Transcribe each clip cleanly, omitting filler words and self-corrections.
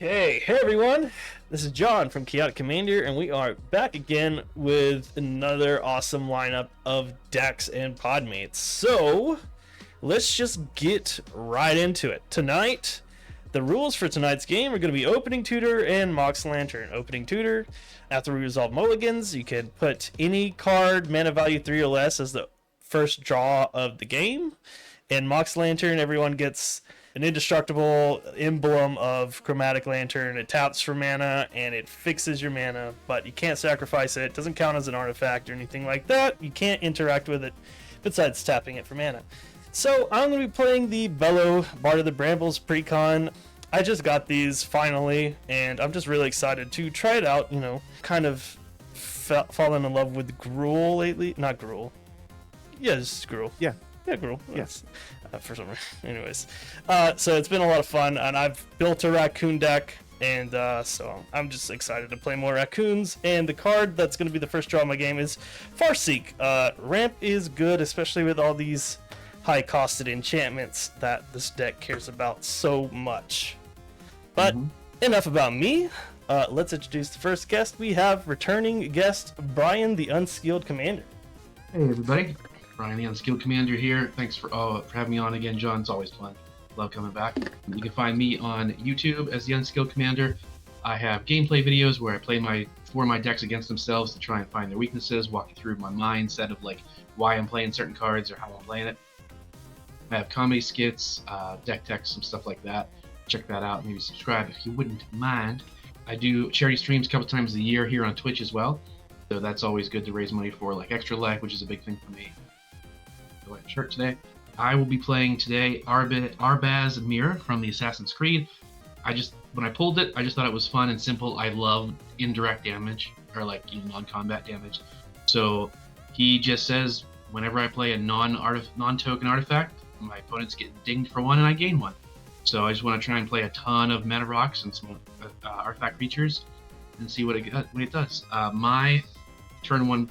Hey everyone, this is John from Chaotic Commander, and we are back again with another awesome lineup of decks and podmates. So, let's just get right into it. Tonight, the rules for tonight's game are going to be Opening Tutor and Mox Lantern. Opening Tutor, after we resolve mulligans, you can put any card mana value 3 or less as the first draw of the game. And Mox Lantern, everyone gets an indestructible emblem of Chromatic Lantern. It taps for mana and it fixes your mana, but you can't sacrifice it. It doesn't count as an artifact or anything like that. You can't interact with it besides tapping it for mana. So I'm going to be playing the Bellow Bard of the Brambles precon. I just got these finally, and I'm just really excited to try it out. You know, kind of fallen in love with Gruul lately. Not Gruul. Yeah, just Gruul. Yeah, Gruul. Yes. For some reason. Anyways. So it's been a lot of fun, and I've built a raccoon deck, and so I'm just excited to play more raccoons. And the card that's going to be the first draw of my game is Farseek. Ramp is good, especially with all these high-costed enchantments that this deck cares about so much. But enough about me. Let's introduce the first guest. We have returning guest Brian, the Unskilled Commander. Hey everybody, Brian, the Unskilled Commander here. Thanks for having me on again, John. It's always fun. Love coming back. You can find me on YouTube as the Unskilled Commander. I have gameplay videos where I play my decks against themselves to try and find their weaknesses, walk you through my mindset of like why I'm playing certain cards or how I'm playing it. I have comedy skits, deck techs, some stuff like that. Check that out. Maybe subscribe if you wouldn't mind. I do charity streams a couple times a year here on Twitch as well. So that's always good to raise money for like Extra Life, which is a big thing for me. The white shirt today. I will be playing today Arbaz Mir from the Assassin's Creed. When I pulled it, I just thought it was fun and simple. I love indirect damage, or like non-combat damage. So he just says whenever I play a non-token artifact, my opponents get dinged for 1 and I gain 1. So I just want to try and play a ton of mana rocks and some artifact creatures and see what it does. My turn 1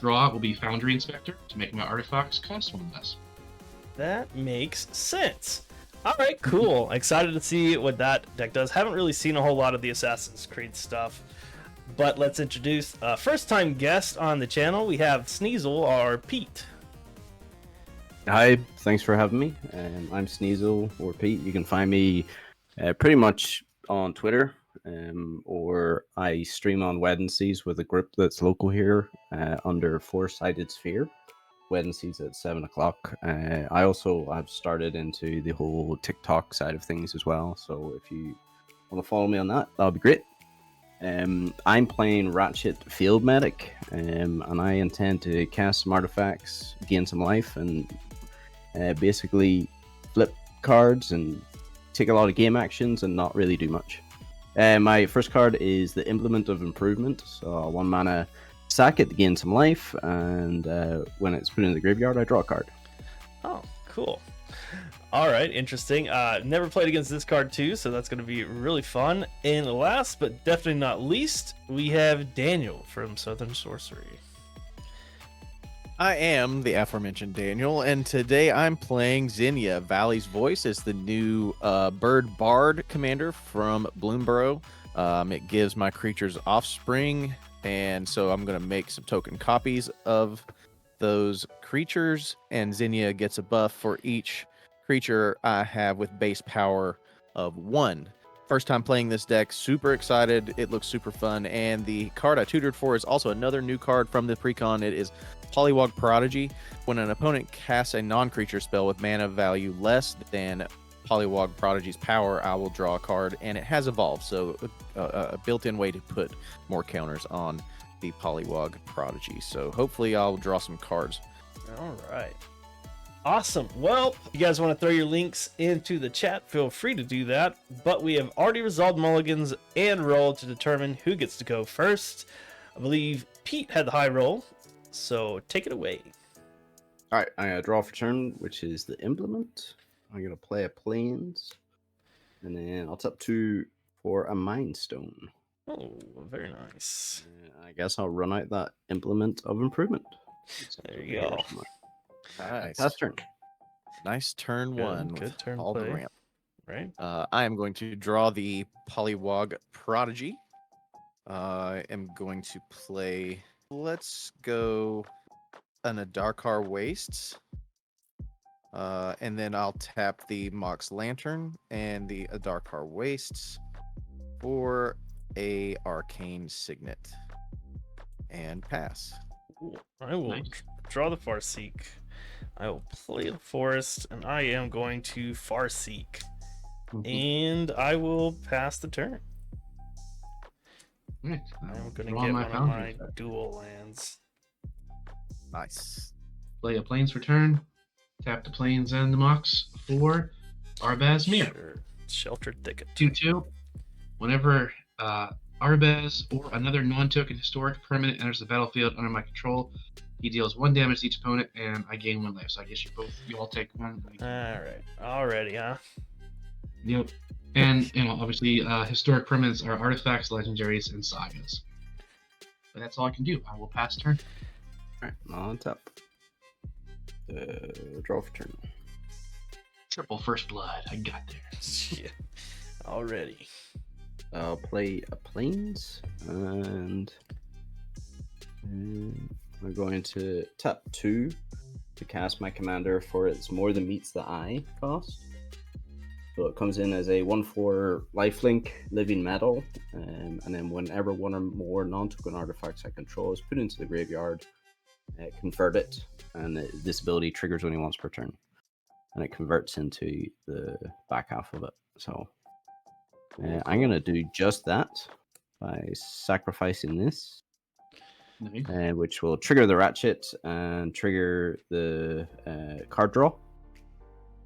draw will be Foundry Inspector to make my artifacts cost 1 less. That makes sense. All right, cool. Excited to see what that deck does. Haven't really seen a whole lot of the Assassin's Creed stuff, but let's introduce first-time guest on the channel. We have Sneasel, or Pete. Hi, thanks for having me. I'm Sneasel, or Pete. You can find me pretty much on Twitter, or I stream on Wednesdays with a group that's local here under Four-Sided Sphere. Wednesdays at 7 o'clock. I also have started into the whole TikTok side of things as well, so if you want to follow me on that, that'll be great. I'm playing Ratchet Field Medic, and I intend to cast some artifacts, gain some life, and basically flip cards and take a lot of game actions and not really do much. My first card is the Implement of Improvement, so 1 mana sack it to gain some life, and when it's put in the graveyard, I draw a card. Oh, cool. All right, interesting. Never played against this card too, so that's going to be really fun. And last but definitely not least, we have Daniel from Southern Sorcery. I am the aforementioned Daniel, and today I'm playing Xenia, Valley's Voice, as the new Bird Bard commander from Bloomborough. It gives my creatures Offspring, and so I'm going to make some token copies of those creatures, and Xenia gets a buff for each creature I have with base power of 1. First time playing this deck, super excited. It looks super fun, and the card I tutored for is also another new card from the precon. It is Polywog Prodigy. When an opponent casts a non-creature spell with mana value less than Polywog Prodigy's power, I will draw a card, and it has evolved, so a built-in way to put more counters on the Polywog Prodigy. So hopefully I'll draw some cards. All right. Awesome. Well, if you guys want to throw your links into the chat, feel free to do that. But we have already resolved mulligans and rolled to determine who gets to go first. I believe Pete had the high roll, so take it away. All right, I draw for turn, which is the Implement. I'm going to play a Plains, and then I'll tap 2 for a Mind Stone. Oh, very nice. I guess I'll run out that Implement of Improvement. There you go. Nice. That's turn. Nice turn one. Good turn all play. the ramp. right? I am going to draw the Polywog Prodigy. I am going to play. Let's go an Adarkar Wastes. And then I'll tap the Mox Lantern and the Adarkar Wastes for a Arcane Signet. And pass. Ooh, I will Nice. draw the Farseek. I will play the Forest, and I am going to Farseek. And I will pass the turn. Right. I'm going to Draw get my one of Foundry my effect. dual lands. Nice. Play a Plains for turn. Tap the Plains and the Mox for Arbaz Mir. Sure. Sheltered Thicket. 2/2. Whenever Arbaz or another non-token historic permanent enters the battlefield under my control, he deals 1 damage to each opponent, and I gain 1 life. So I guess you all take 1. All right. Already, huh? Yep. And obviously, historic permanents are artifacts, legendaries, and sagas. But that's all I can do. I will pass turn. Alright, on top. Draw for turn. Triple first blood. I got there. Yeah. Already. I'll play a Plains, and I'm going to tap 2 to cast my commander for its more than meets the eye cost. So it comes in as a 1/4 lifelink living metal, and then whenever one or more non-token artifacts I control is put into the graveyard, convert it, and this ability triggers only once per turn, and it converts into the back half of it. So I'm going to do just that by sacrificing this, Nice. which will trigger the ratchet and trigger the card draw,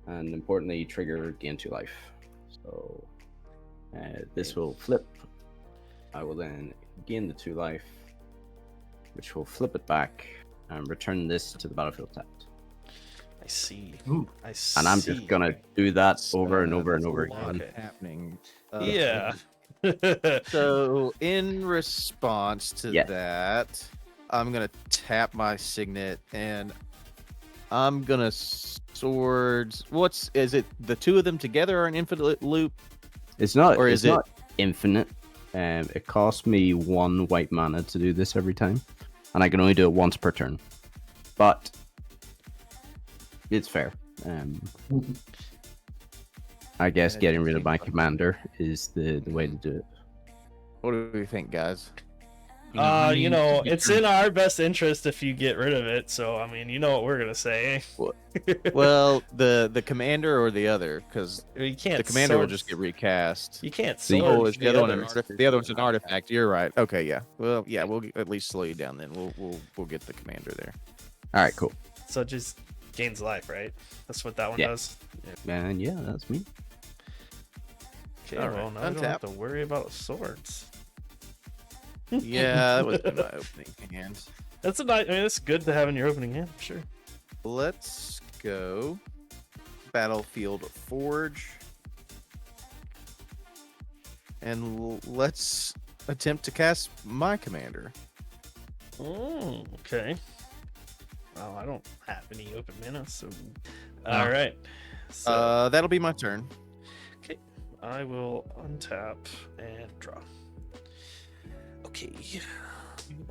and importantly, trigger gain 2 life. So this will flip. I will then gain the 2 life, which will flip it back and return this to the battlefield tapped. I see. Ooh. I see. And I'm just going to do that over and over and That's a over lot again. happening. Yeah. So in response to Yeah. that, I'm gonna tap my signet and I'm gonna swords. Is it the 2 of them together are an infinite loop? It's not, Or it's is it- not infinite. It costs me 1 white mana to do this every time, and I can only do it once per turn. But it's fair. I guess Yeah, getting rid of it's my fine. commander is the way to do it. What do you think, guys? It's in our best interest if you get rid of it. So, I mean, you know what we're gonna say. Well, the commander or the other, because You can't. the commander will sword- just get recast. You can't So you- sword. Oh, is the other one an others. artifact? The other one's an artifact. You're right. Okay, yeah. Well, yeah, we'll at least slow you down then. We'll get the commander there. All right, cool. So it just gains life, right? That's what that one Yeah. does. And yeah, that's me. Okay, All well right, now I don't have untap. to worry about swords. Yeah, that was my opening hand. That's a nice. I mean, it's good to have in your opening hand, sure. Let's go Battlefield Forge. And let's attempt to cast my commander. Okay. Well, I don't have any open mana, so. No. All right. So That'll be my turn. I will untap and draw. Okay.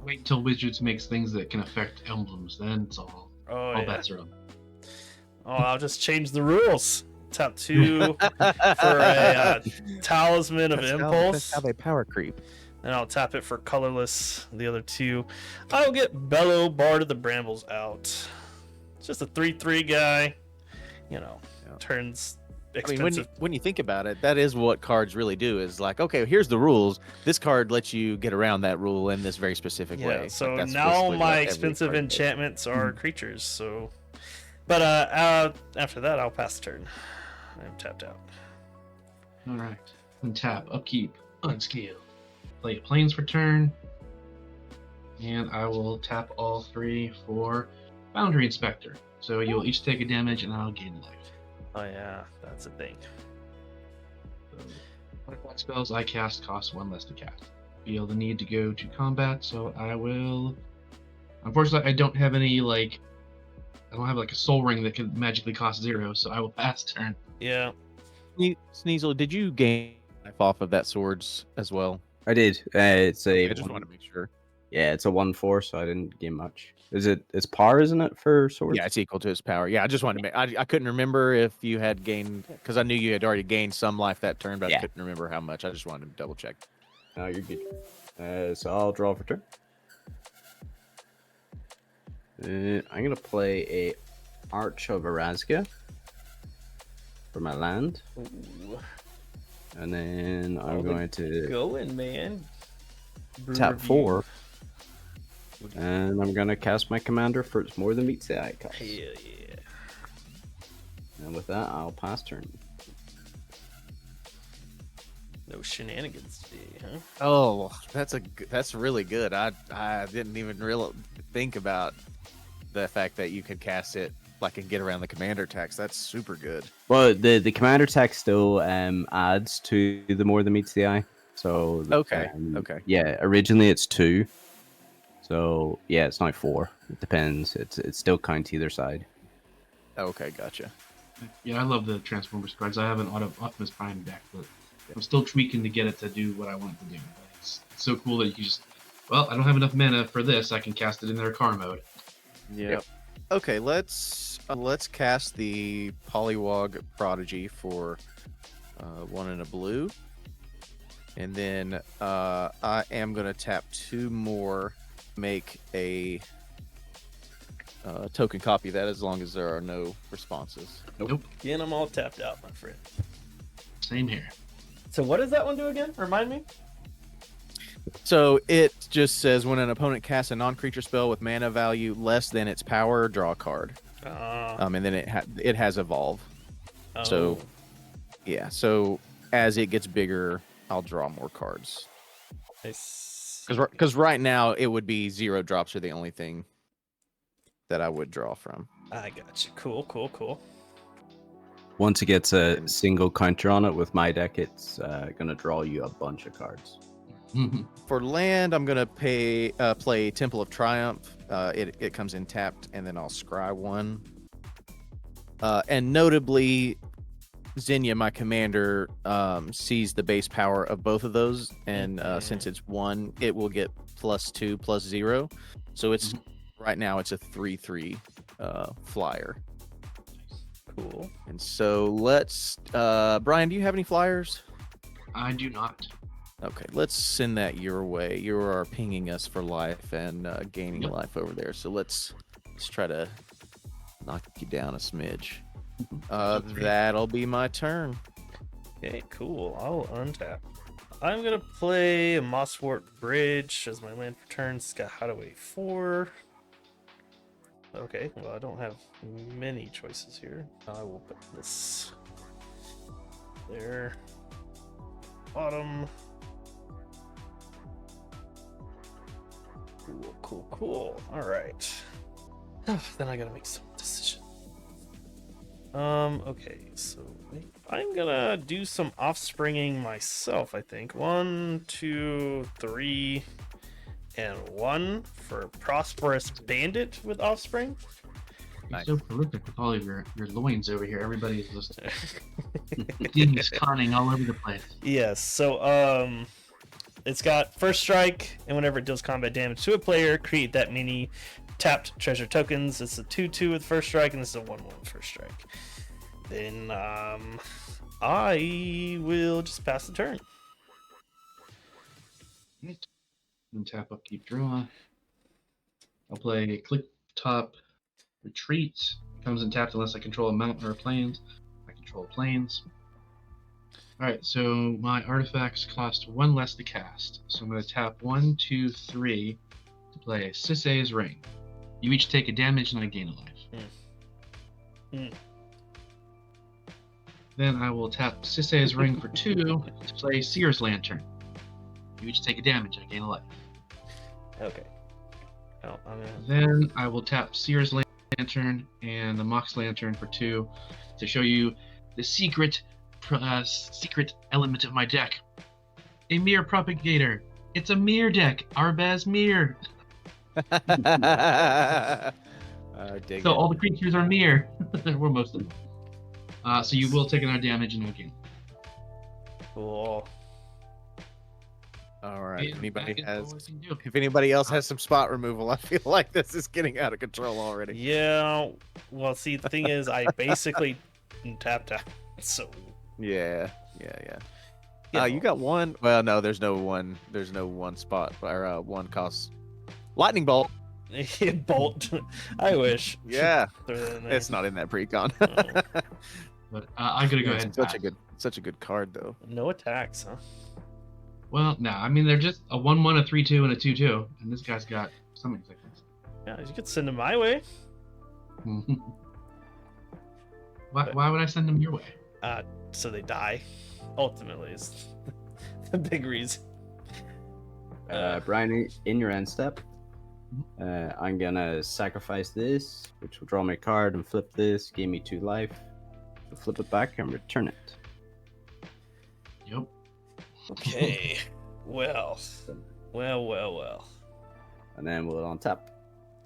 Wait until Wizards makes things that can affect emblems. Then it's all Oh all yeah. bets are up. Oh, I'll just change the rules. Tap 2 for a Talisman of Impulse. That's how they power creep. And I'll tap it for colorless. The other 2. I'll get Bellow Bard of the Brambles out. It's just a 3/3 guy. You know, Yeah. turns I mean, expensive. when you think about it, that is what cards really do. Is like, okay, here's the rules. This card lets you get around that rule in this very specific way. Yeah, Like, so that's now basically my what every expensive card does. enchantments are creatures. So, but after that, I'll pass the turn. I'm tapped out. All right. Untap, upkeep, unscale. Play Plains for turn. And I will tap all 3 for Boundary Inspector. So you'll each take a damage and I'll gain life. Oh yeah, that's a thing. So, artifact spells I cast cost 1 less to cast. Feel the need to go to combat, so I will. Unfortunately, I don't have any I don't have a soul ring that can magically cost 0, so I will pass turn. Yeah. Sneasel, did you gain life off of that swords as well? I did. It's a I just want to make sure. yeah, it's a 1/4, so I didn't gain much. It's par, isn't it, for swords? Yeah, it's equal to his power. Yeah, I just wanted to make. I couldn't remember if you had gained because I knew you had already gained some life that turn, but I Yeah. couldn't remember how much. I just wanted to double check. No, you're good. So I'll draw for turn. I'm gonna play a Arch of Erazga for my land, Ooh, and then I'm Oh, going to going, man. tap Review. 4, and I'm gonna cast my commander for It's More Than Meets the Eye cost. Hell yeah. And with that, I'll pass turn. No shenanigans today, huh? Oh, that's really good. I didn't even really think about the fact that you could cast it like and get around the commander tax. That's super good. Well, the commander text still adds to the More Than Meets the Eye. So Okay, okay. yeah. Originally it's 2, so yeah, it's now 4. It depends. It's still count either side. Okay, gotcha. Yeah, I love the Transformers cards. I have an Optimus Prime deck, but I'm still tweaking to get it to do what I want it to do. It's so cool that you can just, well, I don't have enough mana for this. I can cast it in their car mode. Yep. Okay, let's cast the Polywog Prodigy for 1 and a blue, and then I am gonna tap 2 more, make a token copy of that as long as there are no responses. Nope. Again, I'm all tapped out, my friend. Same here. So what does that one do again? Remind me? So it just says when an opponent casts a non-creature spell with mana value less than its power, draw a card. And then it has evolve. So yeah, so as it gets bigger, I'll draw more cards. Because right now it would be 0 drops are the only thing that I would draw from. I got you. Cool. Once it gets a single counter on it with my deck, it's gonna draw you a bunch of cards. For land, I'm gonna play Temple of Triumph. It comes in tapped, and then I'll scry 1. And notably, Xenia, my commander, sees the base power of both of those, and since it's 1, it will get +2, +0. So it's right now it's a 3/3 flyer. Cool. And so let's, Brian, do you have any flyers? I do not. Okay, let's send that your way. You are pinging us for life and gaining life over there. So let's try to knock you down a smidge. That'll be my turn. Okay, cool. I'll untap. I'm gonna play a Mosswort Bridge as my land for turn. It's got Hideaway 4. Okay, well, I don't have many choices here. I will put this there. Bottom. Cool. Alright. Then I gotta make some decision. Okay, so I'm gonna do some offspringing myself, I think. 1, 2, 3, and 1 for Prosperous Bandit with Offspring. You're so prolific with all of your loins over here. Everybody's just things conning all over the place. Yes, so it's got first strike, and whenever it deals combat damage to a player, create that many tapped treasure tokens. It's a 2/2 with first strike, and this is a 1/1 first strike. Then I will just pass the turn. Right. And tap up, keep draw. I'll play Click Top Retreat. Comes in tapped unless I control a mountain or a plains. I control plains. Alright, so my artifacts cost 1 less to cast. So I'm going to tap 1, 2, 3 to play Sisay's Ring. You each take a damage and I gain a life. Then I will tap Sisay's Ring for 2 to play Seer's Lantern. You each take a damage and I gain a life. Okay. Oh, Then I will tap Seer's Lantern and the Mox Lantern for 2 to show you the secret element of my deck. A Mirror Propagator. It's a mirror deck. Arbaz Mirror. So all the creatures are mirror. We're most of them. So you will take another damage and no gain. Cool. All right. And Anybody that is has? all I can do. If anybody else has some spot removal, I feel like this is getting out of control already. Yeah. Well, see, the thing is, I basically tapped out. So. Yeah. You know. You got one. Well, no, there's no one. There's no one spot or one cost. Lightning bolt. Bolt. I wish. Yeah, Throw that in there. it's not in that precon. Oh. But I'm gonna go It's ahead and such pass. such a good card though. No attacks, huh? Well, no, I mean they're just a 1/1, a 3/2, and a 2/2, and this guy's got something sickness. Yeah, you could send them my way. Why would I send them your way? So they die. Ultimately, is the big reason. Brian, in your end step, I'm gonna sacrifice this, which will draw my card and flip this, give me 2 life. So flip it back and return it. Yep. Okay. Well. And then we'll untap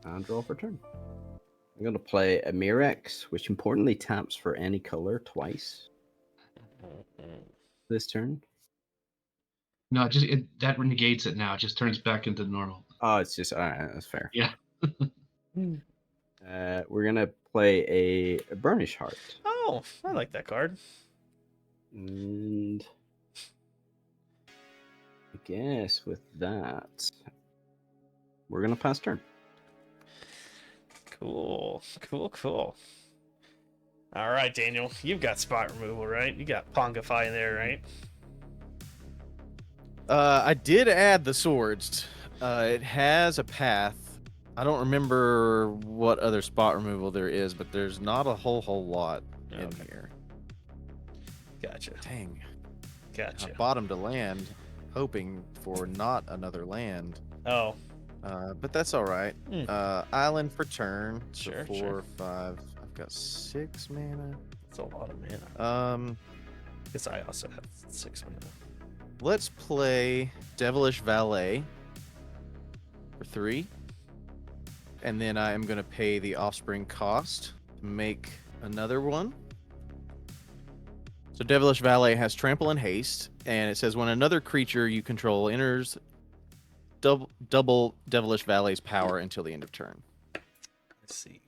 and draw for turn. I'm gonna play a Mirex, which importantly taps for any color twice this turn. No, that negates it now. It just turns back into normal. Oh, it's just alright, that's fair. Yeah. We're gonna play a Burnish Heart. Oh, I like that card. And I guess with that, we're gonna pass turn. Cool. All right, Daniel, you've got spot removal, right? You got Pongify in there, right? I did add the swords. It has a path. I don't remember what other spot removal there is, but there's not a whole lot in Okay. here. Gotcha. Dang. I Gotcha. bottomed a land, hoping for not another land. Oh, But that's all right. Island for turn. So Sure, 4 sure. or 5. I've got 6 mana. that's a lot of mana. Guess I also have 6 mana. Let's play Devilish Valet for 3. And then I am going to pay the Offspring cost to make another one. So Devilish Valet has Trample and Haste, and it says when another creature you control enters, double Devilish Valet's power until the end of turn. Let's see.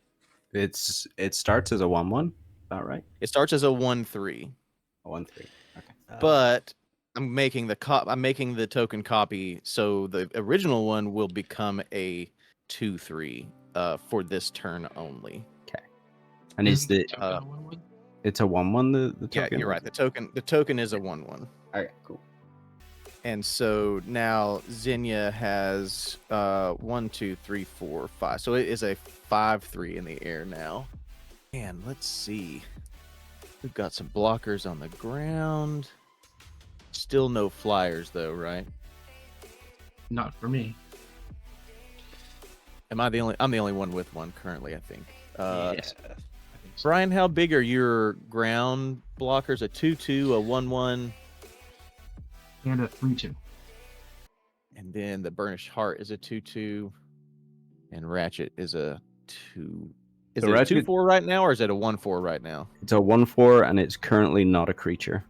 It starts as a 1/1. About right? It starts as a 1/3, A 1/3. Okay. but I'm making the token copy, so the original one will become a 2/3 for this turn only. And is the Token 1/1? it's a 1/1 the Yeah, token? you're right. The token is a 1/1. Okay, cool. And so now Xenia has 1, 2, 3, 4, 5. So it is a 5/3 in the air now. And let's see. We've got some blockers on the ground. Still no flyers though, right? Not for me. I'm the only one with one currently, I think. Yeah. I think so. Brian, how big are your ground blockers? A 2/2, a 1/1, And a 3/2. and then the Burnished Heart is a 2/2, and Ratchet is a 2. Is So it a Ratchet- 2/4 right now, or is it a 1/4 right now? It's a 1/4 and it's currently not a creature.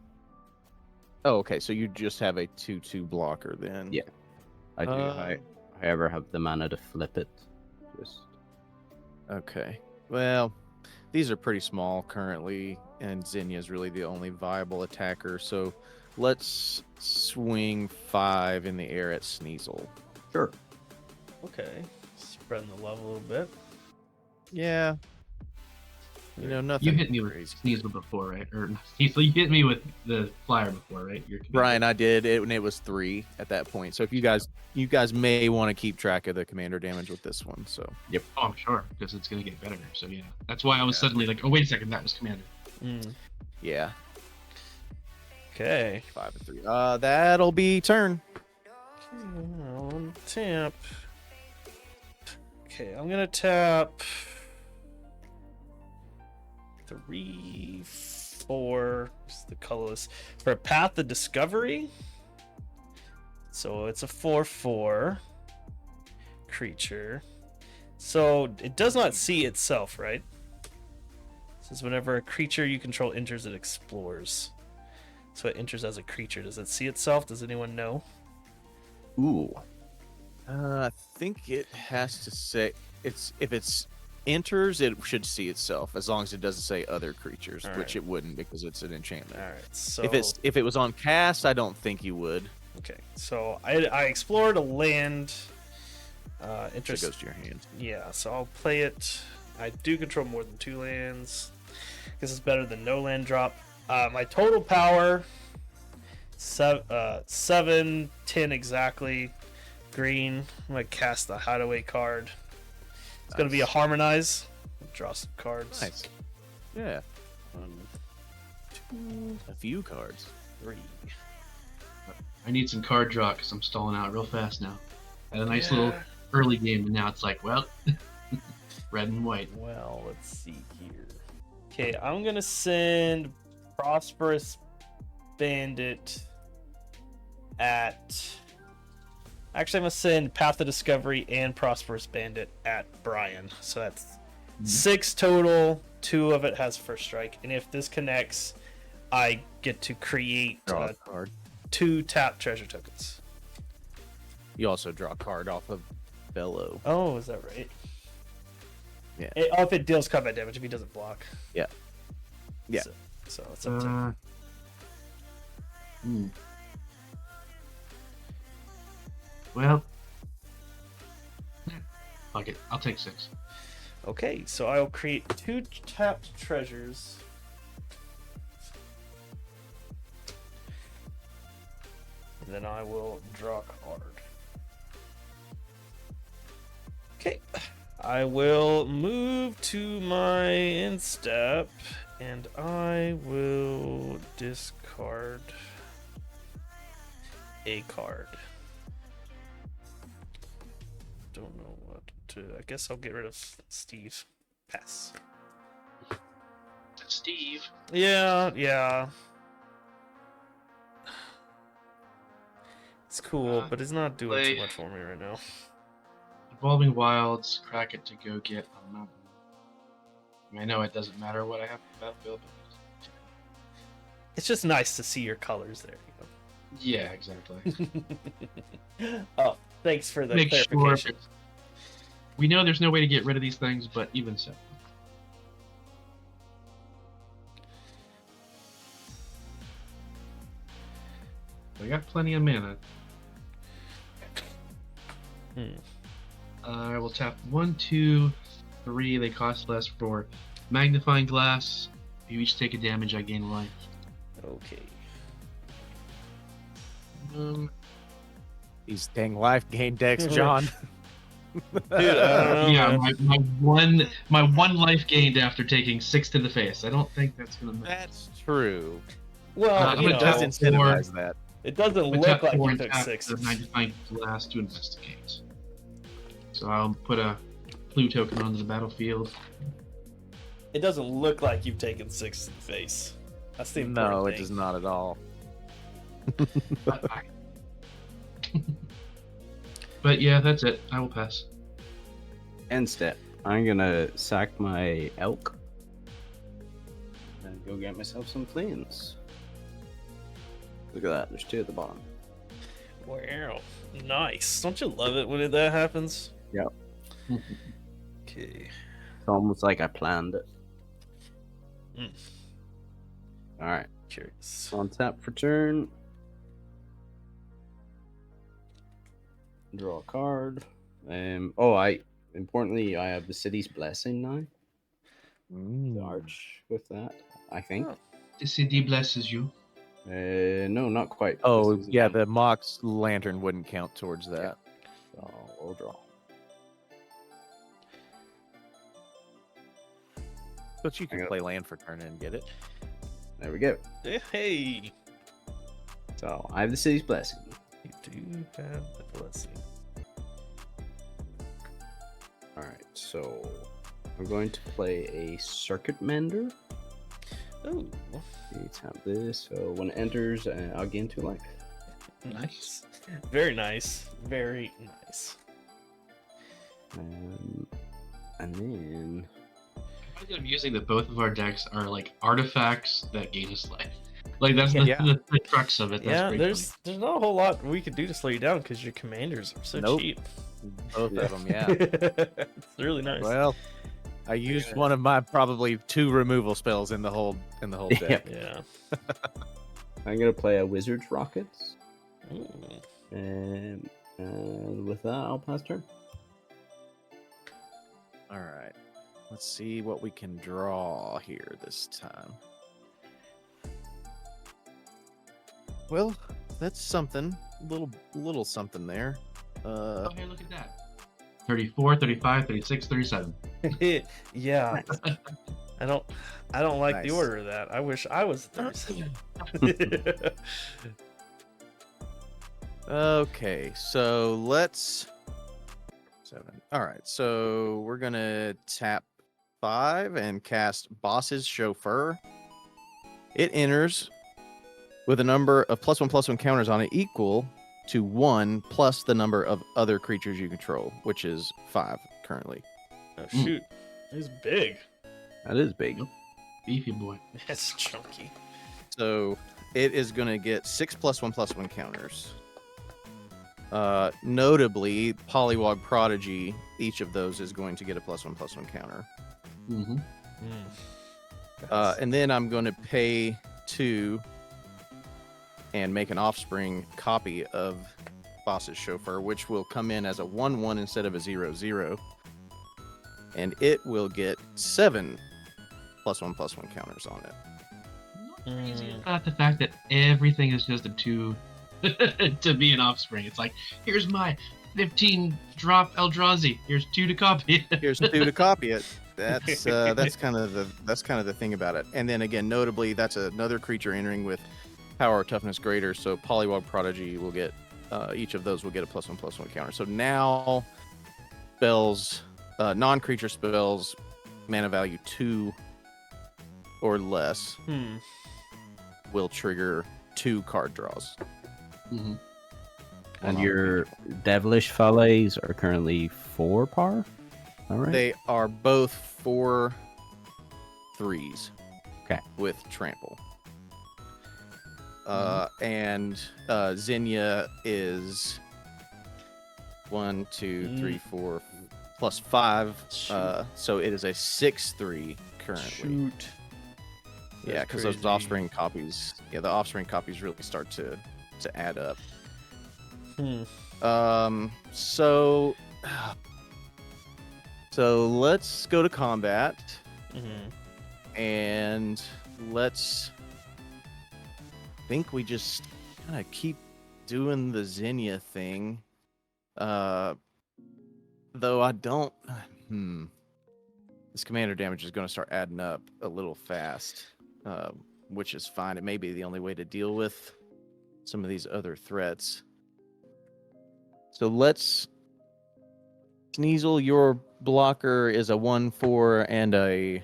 Oh, okay. So you just have a 2/2 blocker then. Yeah. I do. However, have the mana to flip it. Just Okay. Well, these are pretty small currently, and Xenia is really the only viable attacker. So let's swing 5 in the air at Sneasel. sure. Okay. Spreading the love a little bit. Yeah. You know, nothing. You hit me with crazy. Sneasel before, right? Or not Sneasel, you hit me with the flyer before, right? Your commander. Brian, I did it when it was 3 at that point. So if you guys may want to keep track of the commander damage with this one. So Oh, I'm sure, because it's going to get better. So, yeah. That's why I was suddenly like, oh, wait a second, that was commander. yeah, Okay. 5 and 3. That'll be turn. On tap. Okay, I'm gonna tap 3, 4. It's the colorless for a Path of Discovery. So it's a 4/4 creature. So it does not see itself, right? It says whenever a creature you control enters, it explores. So it enters as a creature. Does it see itself? Does anyone know? Ooh. I think it has to say if it's enters, it should see itself as long as it doesn't say other creatures, All which right. it wouldn't because it's an enchantment. All right. So If it was on cast, I don't think you would. okay. So I explored a land. So it Interest. goes to your hand. Yeah. So I'll play it. I do control more than 2 lands. Because it's better than no land drop. My total power 7, 10 exactly. Green. I'm gonna cast the Hideaway card. It's gonna be a Harmonize. Draw some cards. Nice. Yeah, 1, 2, a few cards. 3. I need some card draw because I'm stalling out real fast now. Had a nice little early game, and now it's like, well, red and white. Well, let's see here. Okay, I'm gonna send Prosperous Bandit at. Actually, I'm gonna send Path of Discovery and Prosperous Bandit at Brian. So that's 6 total. 2 of it has first strike, and if this connects, I get to create Draw a card. 2 tap treasure tokens. You also draw a card off of Bellow. Oh, is that right? Yeah. If it deals combat damage, if he doesn't block. Yeah. Yeah. So it's up to. Well, fuck it. I'll take 6. Okay, so I'll create 2 tapped treasures. And then I will draw a card. Okay, I will move to my end step, and I will discard a card. Don't know what to. I guess I'll get rid of Steve. Pass. Steve. Yeah. It's cool, but it's not doing too much for me right now. Evolving Wilds, crack it to go get a mountain. I know it doesn't matter what I have for battlefield, but It's just nice to see your colors there. yeah, exactly. Oh, thanks for the Make clarification. sure. We know there's no way to get rid of these things, but even so. I got plenty of mana. I will tap 1, 2, 3. They cost less for magnifying glass. If you each take a damage, I gain life. Okay. These dang life gain decks, John. Dude, I don't know, Yeah, man. my one life gained after taking 6 to the face. I don't think that's gonna matter. That's true. Well, I'm you gonna know, tap Just incentivize that. it doesn't I look tap like 4 you and took tap 6. the magnifying glass to investigate. So I'll put a clue token onto the battlefield. It doesn't look like you've taken 6 to the face. That's the important No, thing. it does not at all. But yeah, that's it. I will pass. End step. I'm gonna sack my elk and go get myself some planes. Look at that. There's 2 at the bottom. Wow, nice. Don't you love it when that happens? Yep. Okay. It's almost like I planned it. Mm. All right. Curious. On tap for turn. Draw a card. Importantly, I have the city's blessing now. The arch with that, I think. Oh. The city blesses you. No, not quite. Oh, This is yeah, again. the Mox Lantern wouldn't count towards that. So we'll draw. But you I can got- play land for turn and get it. There we go. Hey, So I have the city's blessing. you do have the blessing. All right. So I'm going to play a Circuit Mender. Oh, You tap this. So when it enters, I'll gain 2 life. nice. Very nice. Very nice. And then I find it amusing that both of our decks are like artifacts that gain us life. Like that's Yeah. the crux of it. That's Yeah, pretty there's not a whole lot we could do to slow you down because your commanders are so Nope. cheap. Both of them, yeah. It's really nice. Well, I used one of my probably 2 removal spells in the whole deck. Yeah. I'm gonna play a Wizard's Rockets, Ooh. and with that, I'll pass turn. All right. Let's see what we can draw here this time. Well, that's something. Little something there. Oh, hey, look at that. 34, 35, 36, 37. Yeah. I don't like the Nice. order of that. I wish I was 37. Okay, so let's 7. All right, so we're gonna tap 5 and cast Boss's Chauffeur. It enters with a number of +1/+1 counters on it equal to 1 plus the number of other creatures you control, which is 5 currently. Oh shoot. He's big. That is big. Beefy boy. That's chunky. So it is going to get 6 +1/+1 counters. Notably, Polywog Prodigy, each of those is going to get a +1/+1 counter. Mm-hmm. And then I'm going to pay 2 and make an Offspring copy of Boss's Chauffeur, which will come in as a 1/1 instead of a 0/0. And it will get 7 +1/+1 counters on it. Crazy about the fact that everything is just a 2 to be an Offspring. It's like, here's my 15 drop Eldrazi. Here's 2 to copy it. Here's 2 to copy it. That's kind of the thing about it. And then again, notably, that's another creature entering with power or toughness greater. So Polywog Prodigy will get each of those will get a +1/+1 counter. So now spells, non-creature spells, mana value 2 or less will trigger 2 card draws. Mm-hmm. And your Devilish Valets are currently 4 power? All right. They are both 4 3s. Okay. With trample. And Xenia is 1, 2, 3, 4 plus 5. So it is a 6/3 currently. Shoot. Yeah, because those Offspring copies, the Offspring copies really start to add up. So let's go to combat, and let's think we just kind of keep doing the Xenia thing. Though I don't. This commander damage is going to start adding up a little fast, which is fine. It may be the only way to deal with some of these other threats. So let's. Sneasel, your blocker is a 1/4 and a.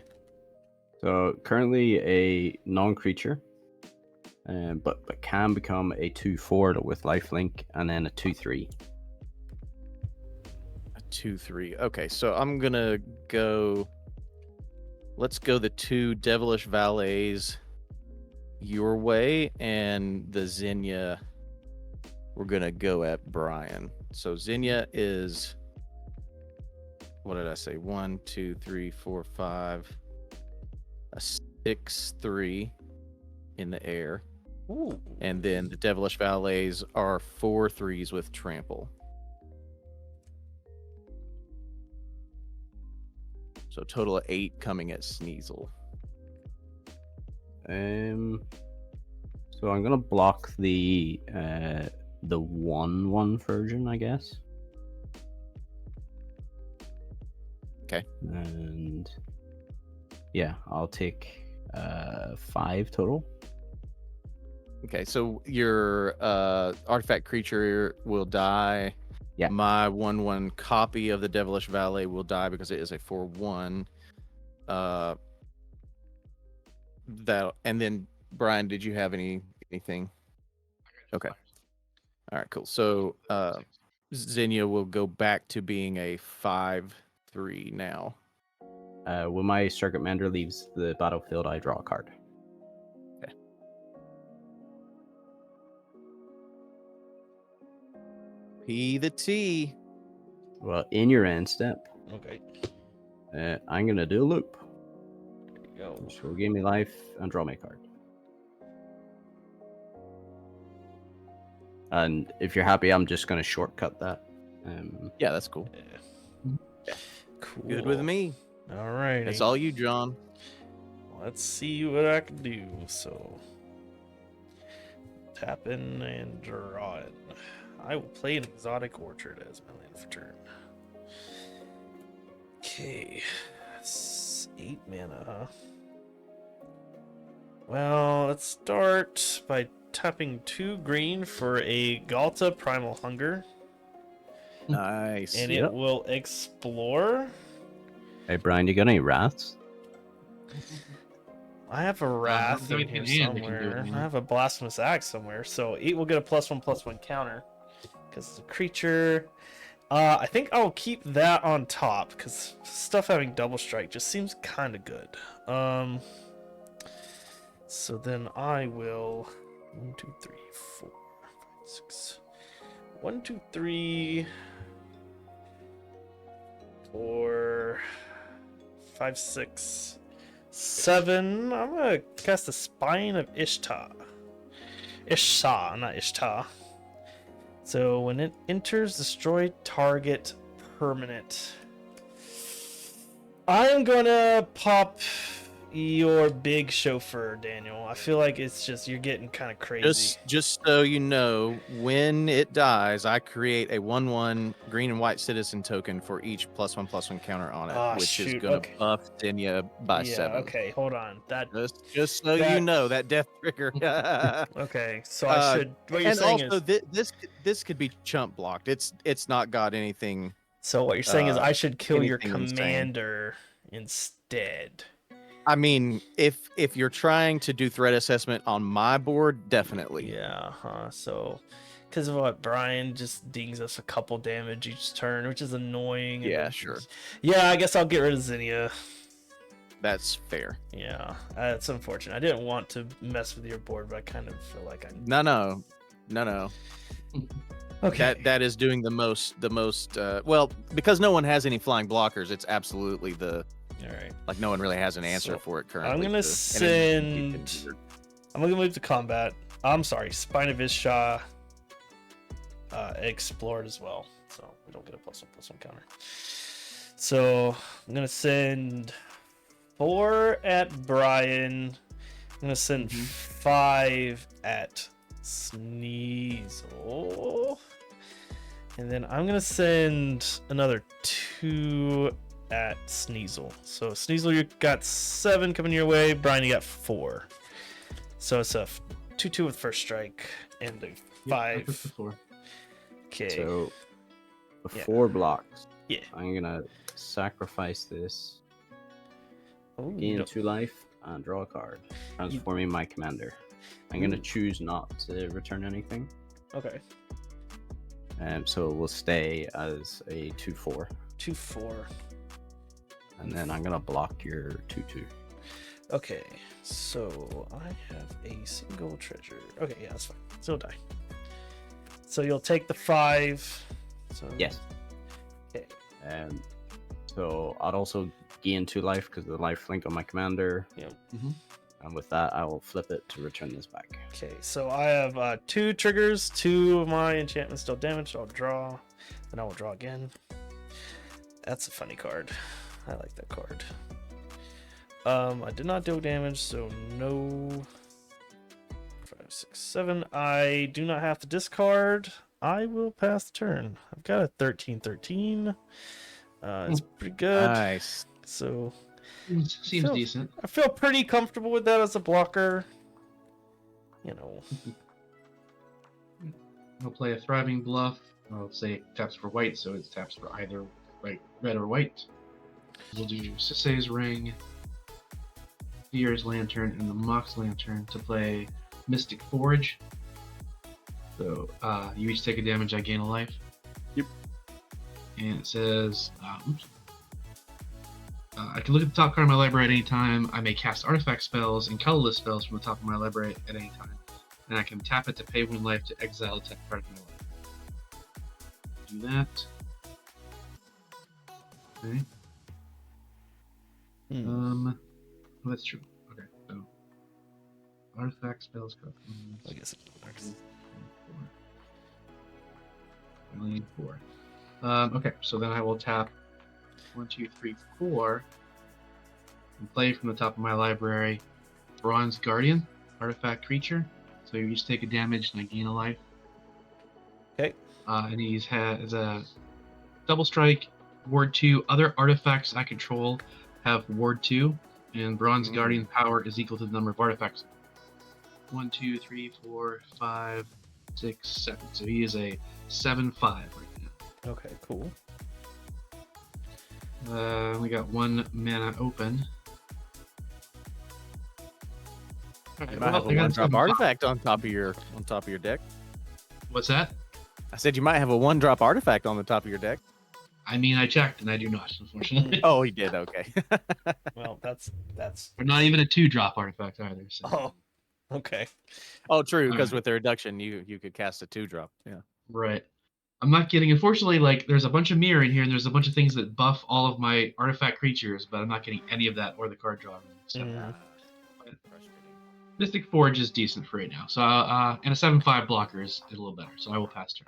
So currently a non-creature, but can become a 2/4 with lifelink, and then a 2/3. A 2/3. Okay, so I'm gonna go. Let's go the 2 Devilish Valets your way, and the Xenia we're gonna go at Brian. So Xenia is, what did I say? 1, 2, 3, 4, 5. A 6/3 in the air. Ooh. And then the Devilish Valets are 4 3s with trample. So total of 8 coming at Sneasel. So I'm gonna block the 1/1 version, I guess. Okay. And yeah, I'll take 5 total. Okay, so your artifact creature will die. Yeah. My 1/1 copy of the Devilish Valet will die because it is a 4/1. That, and then Brian, did you have anything? Okay. All right, cool. So Xenia will go back to being a 5/3 now. When my Circuit Mender leaves the battlefield, I draw a card. Okay. P the T. Well, in your end step, Okay. I'm gonna do a loop. There you go. Which will give me life and draw me a card. And if you're happy, I'm just gonna shortcut that. Yeah, that's cool. Yeah. Cool. Good with me. All right. It's all you, John. Let's see what I can do. So, tap in and draw it. I will play an Exotic Orchard as my land for turn. Okay. It's 8 mana, huh? Well, let's start by tapping 2 green for a Galta Primal Hunger. Nice. And Yep. it will explore. Hey, Brian, you got any wraths? I have a Wrath have in it here in hand, we can do it, somewhere. man. I have a Blasphemous Axe somewhere. So 8 will get a +1/+1 counter. Because it's a creature. I think I'll keep that on top. Because stuff having double strike just seems kind of good. So then I will... 1, 2, 3, 4, 5, 6... 1, 2, 3... 4, 5, 6, 7. I'm gonna cast the Spine of Ishtar. Ishtar, not Ishtar. So when it enters, destroy target permanent. I am gonna pop your big chauffeur, Daniel. I feel like it's just you're getting kind of crazy. Just so you know, when it dies, I create a 1/1 green and white citizen token for each +1/+1 counter on it, Ah, which shoot, is gonna okay. buff Xenia by Yeah, 7. okay, hold on. Just so you know, that death trigger. Okay, so I should. What you're And saying also, is. this could be chump blocked. It's not got anything. So what you're saying is I should kill your anything insane. commander instead. I mean, if you're trying to do threat assessment on my board, definitely. Yeah, huh? So, because of what Brian just dings us a couple damage each turn, which is annoying. and Yeah, then- sure. Yeah, I guess I'll get rid of Xenia. That's fair. Yeah, it's unfortunate. I didn't want to mess with your board, but I kind of feel like I. No. Okay. That is doing the most. Well, because no one has any flying blockers, it's absolutely All right. like no one really has an answer So, for it currently. I'm gonna and send. I'm gonna move to combat. I'm sorry, Spine of Ishtar. Explored as well, so we don't get a +1/+1 counter. So I'm gonna send 4 at Brian. I'm gonna send 5 at Sneasel, and then I'm gonna send another 2 at Sneasel. So Sneasel, you got 7 coming your way. Brian, you got 4. So it's a 2/2 with first strike and a 5. Okay. So, Yeah. 4 blocks. Yeah. I'm gonna sacrifice this, Oh, gain 2 life, and draw a card, transforming my commander. I'm gonna choose not to return anything. okay. So it will stay as a 2/4. 2/4. And then I'm gonna block your 2/2. Okay. So I have a single treasure. Okay, yeah, that's fine. So it'll die. So you'll take the 5. So Yes. Okay. So I'd also gain 2 life because of the life link on my commander. Yep. And with that, I will flip it to return this back. Okay. So I have 2 triggers. 2 of my enchantments still damaged. I'll draw. Then I will draw again. That's a funny card. I like that card. I did not deal damage, so no. 5, 6, 7. I do not have to discard. I will pass the turn. I've got a 13/13. It's pretty good. Nice. So Seems Phil. decent. I feel pretty comfortable with that as a blocker. You know. I'll play a Thriving Bluff. I'll say it taps for white, so it taps for either red or white. We'll do Sisei's Ring, Fear's Lantern, and the Mox Lantern to play Mystic Forge. So you each take a damage, I gain a life. Yep. And it says, I can look at the top card of my library at any time. I may cast artifact spells and colorless spells from the top of my library at any time. And I can tap it to pay 1 life to exile a tap card of my life. do that. Okay. Oh, that's true. Okay, so artifact spells cost I guess it works. 4. Okay, so then I will tap 1, 2, 3, 4 and play from the top of my library Bronze Guardian, artifact creature. So you just take a damage and I gain a life. Okay. And has a double strike, ward 2. Other artifacts I control have ward 2, and Bronze Guardian power is equal to the number of artifacts. 1, 2, 3, 4, 5, 6, 7. So he is a 7/5 right now. Okay, cool. We got 1 mana open. You might have a one-drop artifact on top of your deck. What's that? I said you might have a one-drop artifact on the top of your deck. I mean, I checked and I do not, unfortunately. Oh, he did. Okay. Well, that's. Or not even a 2-drop artifact either. So. Oh, okay. Oh, true. Because Alright. with the reduction, you could cast a 2-drop. Yeah. Right. I'm not getting. Unfortunately, like there's a bunch of mirror in here, and there's a bunch of things that buff all of my artifact creatures, but I'm not getting any of that or the card draw. So. Mystic Forge is decent for right now. So, and a 7/5 blocker is a little better. So I will pass turn.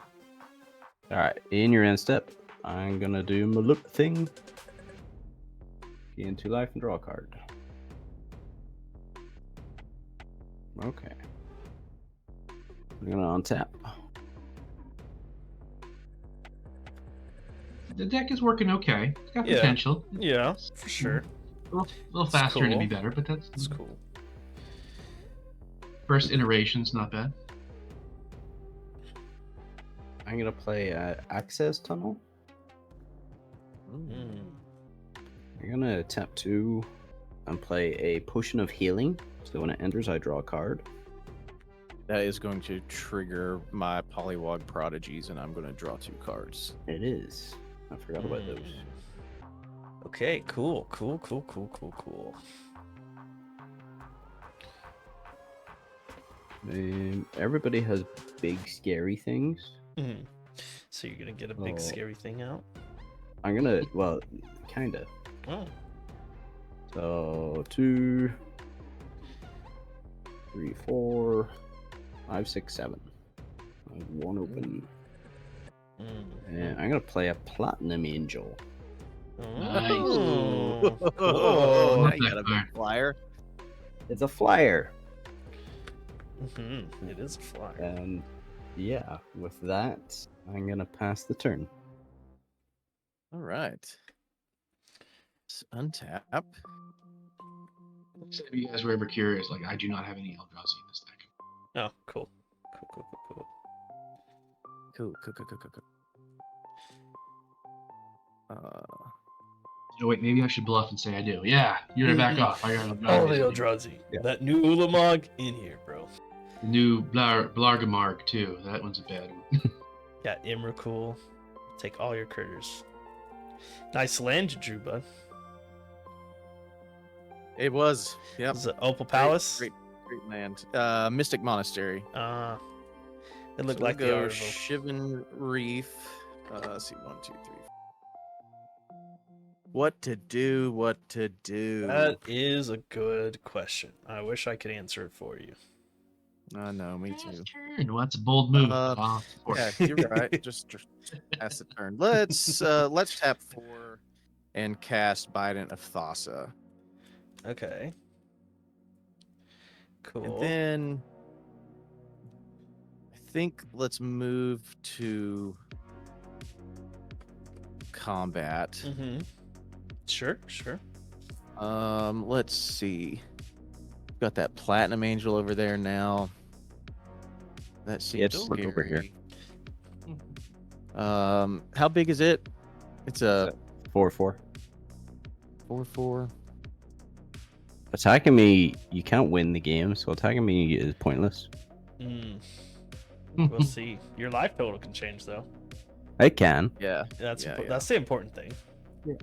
All right, in your end step, I'm gonna do my look thing. Gain 2 life and draw a card. Okay. I'm gonna untap. The deck is working okay. It's got Yeah. potential. Yeah, for sure. A little faster to cool. be better, but That's cool. First iteration's not bad. I'm gonna play Access Tunnel. Mm. I'm gonna tap 2 and play a Potion of Healing. So when it enters, I draw a card. That is going to trigger my Polywog Prodigies, and I'm going to draw 2 cards. It is. I forgot about those. Okay, cool. Everybody has big scary things. Mhm. So you're gonna get a big Oh. scary thing out? I'm gonna, well, kinda. Oh. So 2, 3, 4, 5, 6, 7. I have 1 open. And I'm gonna play a Platinum Angel. Nice. Oh, Oh, cool. now you got a big flyer. It's a flyer. It is a flyer. And yeah, with that, I'm gonna pass the turn. All right. Let's untap. So if you guys were ever curious, like I do not have any Eldrazi in this deck. Oh, cool. Cool. Oh wait, maybe I should bluff and say I do. Yeah, you're gonna back off. I got Oh, the Eldrazi. Yeah. That new Ulamog in here, bro. the new Blargamark too. That one's a bad one. Got Imracool. Take all your critters. Nice land you drew, bud. It was. Yep. This is Opal Palace. Great land. Mystic Monastery. It looked So like we'll the go art of Shivan Reef. Let's see, 1, 2, 3. What to do? That is a good question. I wish I could answer it for you. I know, me too. Turn. Well, that's a bold move. Yeah, you're right. just pass the turn. Let's tap 4 and cast Bident of Thassa. Okay. Cool. And then I think let's move to combat. Mm-hmm. Sure. Let's see. Got that Platinum Angel over there now. That seems It's scary. over here. How big is it? It's a 4/4. 4/4. Attacking me, you can't win the game, so attacking me is pointless. We'll see. Your life total can change though. I can. Yeah. That's Yeah. that's the important thing. Yeah.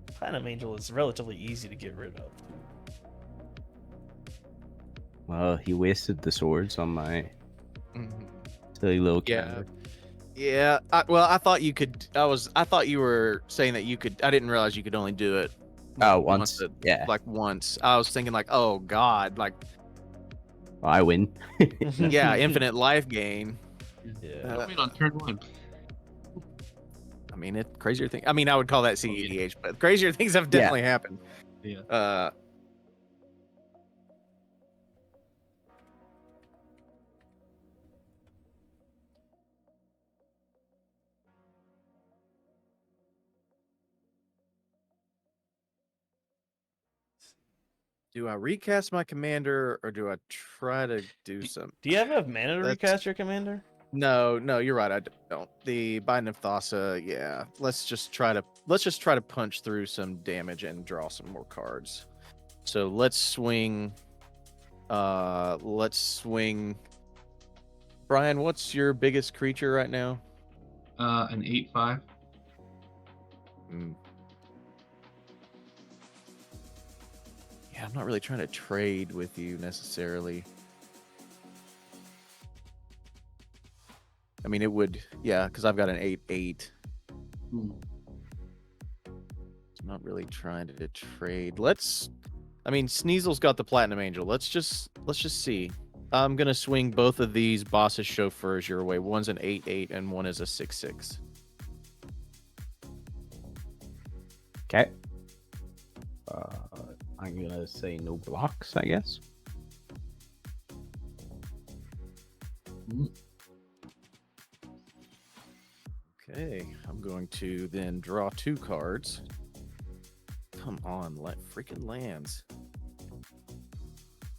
Platinum Angel is relatively easy to get rid of. Well, he wasted the swords on my Silly little Yeah. commander. Yeah. Well, I thought you could. I thought you were saying that you could. I didn't realize you could only do it. Oh, once. a- Yeah. Like once. I was thinking like, oh God, like I win. yeah, infinite life gain. Yeah. Wait on turn 1. I mean, crazier thing. I mean, I would call that CEDH, but crazier things have definitely happened. Yeah. Do I recast my commander or do I try to do some? Do you have enough mana to That's- recast your commander? No, you're right. I don't. The Biden of Thassa, yeah. Let's just try to punch through some damage and draw some more cards. So let's swing. Brian, what's your biggest creature right now? An 8/5. Mm. Yeah, I'm not really trying to trade with you necessarily. I mean, it would, yeah, because I've got an 8/8. Hmm. I'm not really trying to trade. I mean, Sneasel's got the Platinum Angel. Let's just see. I'm gonna swing both of these Boss's Chauffeurs your way. One's an 8/8 and one is a 6/6. Okay. I'm gonna say no blocks, I guess. Okay, I'm going to then draw 2 cards. Come on, freaking lands.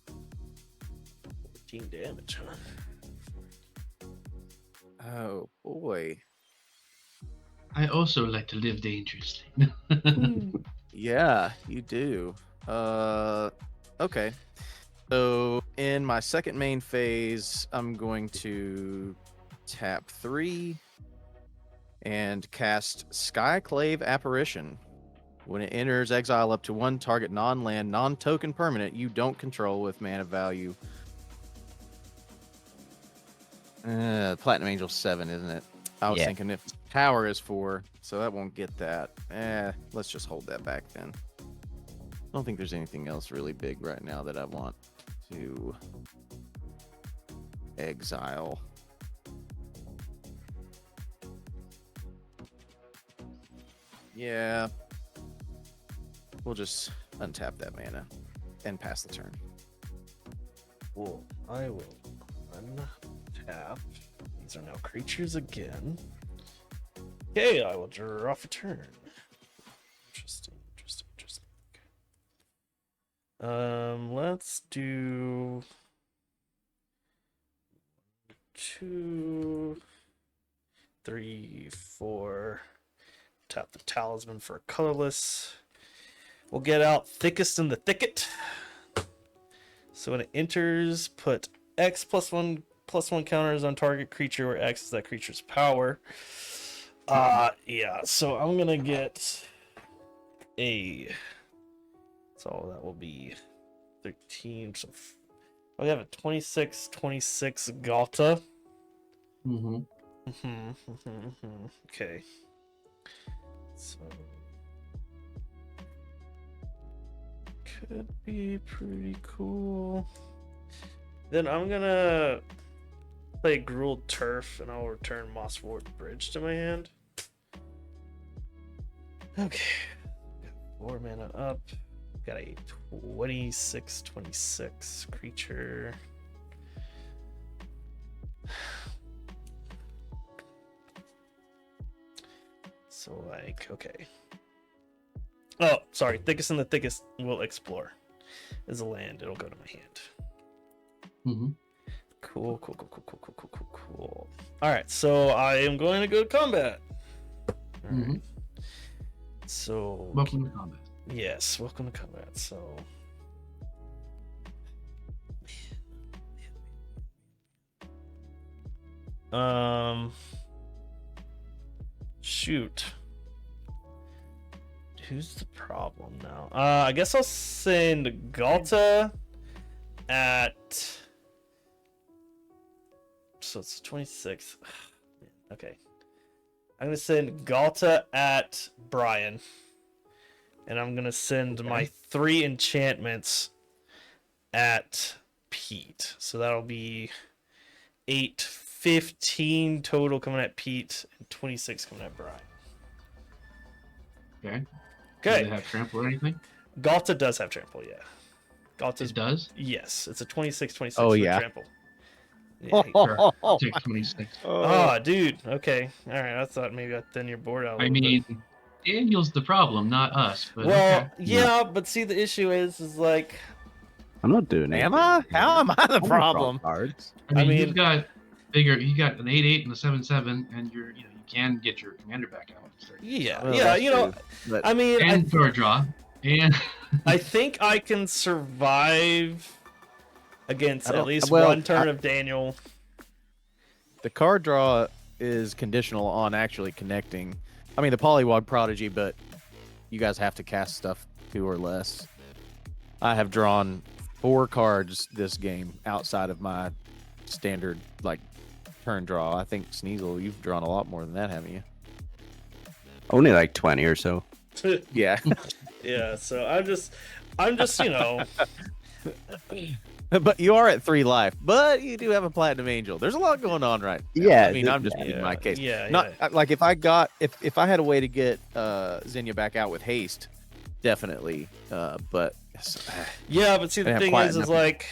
14 damage, huh? Oh boy. I also like to live dangerously. Yeah, you do. Okay. So in my second main phase, I'm going to tap 3 and cast Skyclave Apparition. When it enters, exile up to 1 target non-land, non-token permanent you don't control with mana value. Platinum Angel 7, isn't it? I was thinking if power is 4, so that won't get that. Let's just hold that back then. I don't think there's anything else really big right now that I want to exile. Yeah. We'll just untap that mana and pass the turn. Cool. I will untap. These are now creatures again. Okay, I will draw for turn. Interesting. Let's do 2, 3, 4. Tap the talisman for a colorless. We'll get out Thickest in the Thicket. So when it enters, put X +1/+1 counters on target creature where X is that creature's power. Yeah, so I'm gonna get a. So that will be 13. So we have a 26 Galta. Mm-hmm. Okay. So could be pretty cool. Then I'm gonna play Gruul Turf and I'll return Mossfort Bridge to my hand. Okay. Got 4 mana up. Got a 26 creature. So like, okay. Oh, sorry. Thickest in the Thickest will explore. Is a land. It'll go to my hand. Mm-hmm. Cool. All right, so I am going to go to combat. All Mm-hmm. right. So Welcome to combat. yes, welcome to combat. So shoot. Who's the problem now? I guess I'll send Galta at So it's 26th. Okay. I'm gonna send Galta at Brian. And I'm gonna send my 3 enchantments at Pete. So that'll be 8, 15 total coming at Pete, and 26 coming at Brian. Okay. Okay. Do they have trample or anything? Galta does have trample, yeah. Galta's It does? yes. It's a 26/26 Oh, for yeah. trample. Yeah, Sure. I'll take 26. oh, dude. Okay. All right. I thought maybe I'd thin your board out a I little mean, bit. Daniel's the problem, not us. But Well, okay. yeah, but see, the issue is like, I'm not doing it. Am I? How am I the problem? Cards. I mean, mean- you've got bigger. You got an 8/8 and a 7/7, and you can get your commander back out. yeah, Well, yeah. that's You know, true, but I mean, And throw a draw. And I think I can survive against I at don't- least well, one turn of Daniel. the card draw is conditional on actually connecting. I mean, the Polywog Prodigy, but you guys have to cast stuff 2 or less. I have drawn 4 cards this game outside of my standard like turn draw. I think Sneasel, you've drawn a lot more than that, haven't you? Only like 20 or so. Yeah. Yeah. So I'm just, you know. But you are at 3 life, but you do have a Platinum Angel. There's a lot going on right now. Yeah, I mean, I'm just making my case. Yeah. Not like if I had a way to get Xenia back out with haste, definitely. But Yeah, but see, the have thing Platinum. is like,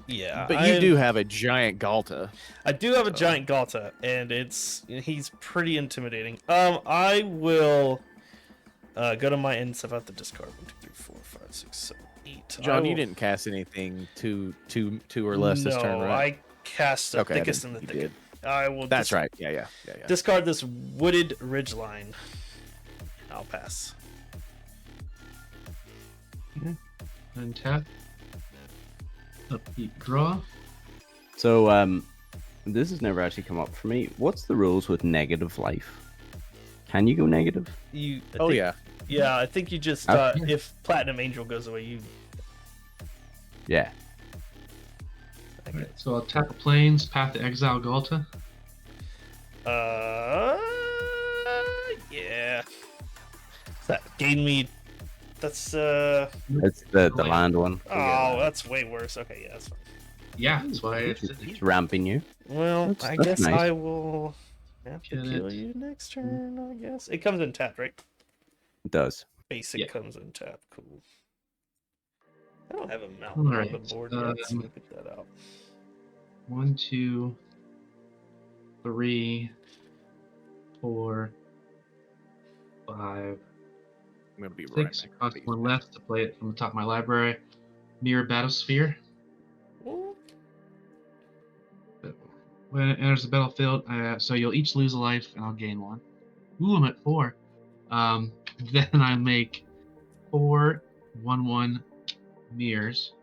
yeah. but you do have a giant Galta. I do have a So- giant Galta, and he's pretty intimidating. I will go to my end stuff. I have to discard 1, 2, 3, 4, 5, 6, 7, 8. John, you didn't cast anything two or less this turn, No, right? I cast the Okay, thickest then in the you thicket. did. I will. That's right. Yeah. Discard this wooded ridgeline. I'll pass. untap. Upbeat draw. So, this has never actually come up for me. What's the rules with negative life? Can you go negative? I Oh think- yeah. Yeah, I think you just Okay. if Platinum Angel goes away, you. Yeah. Alright, so I'll tap the plains, path to exile Galta. Yeah. That gained me. That's It's the land one. Oh, that's way worse. Okay, yeah, that's fine. Yeah, that's why it's It's ramping you. Well, That's- I that's guess nice. I will have to Get kill it. you next turn. I guess it comes in tapped, right? It does. Basic Yeah. comes in tapped. Cool. I don't have a mountain on the Alright, board yet, so let me get that out. 1, 2, 3, 4, 5, I'm gonna be 6. It costs 1 less to play it from the top of my library. Mirror Battlesphere. Ooh. When it enters the battlefield, so you'll each lose a life and I'll gain 1. Ooh, I'm at 4. Then I make 4 1/1 mirrors.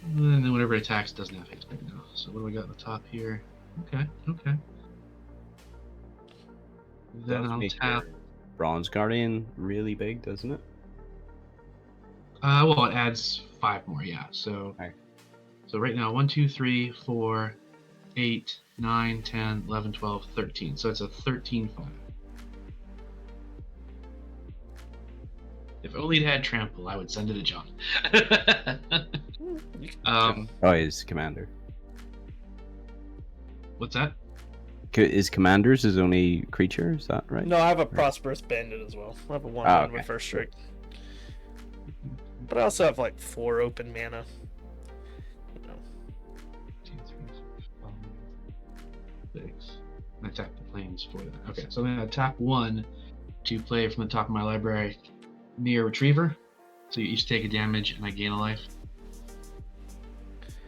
And then whatever attacks doesn't have haste right now. So what do we got at the top here? Okay. Then Does I'll make tap. your Bronze Guardian really big, doesn't it? Well, it adds 5 more, yeah. So, Okay. so right now 1, 2, 3, 4, 8, 9, 10, 11, 12, 13. So it's a 13/5. If only it had trample, I would send it to John. You can- Oh, he's commander. What's that? Is commanders his only creature? Is that right? No, I have a prosperous bandit as well. I have a 1/1 Oh, okay. with first strike. But I also have like 4 open mana. You know. 2, 3, 4, 5, 6. I tap the planes for that. Okay, so I'm gonna tap 1 to play from the top of my library. Mirror Retriever. So you each take a damage and I gain a life.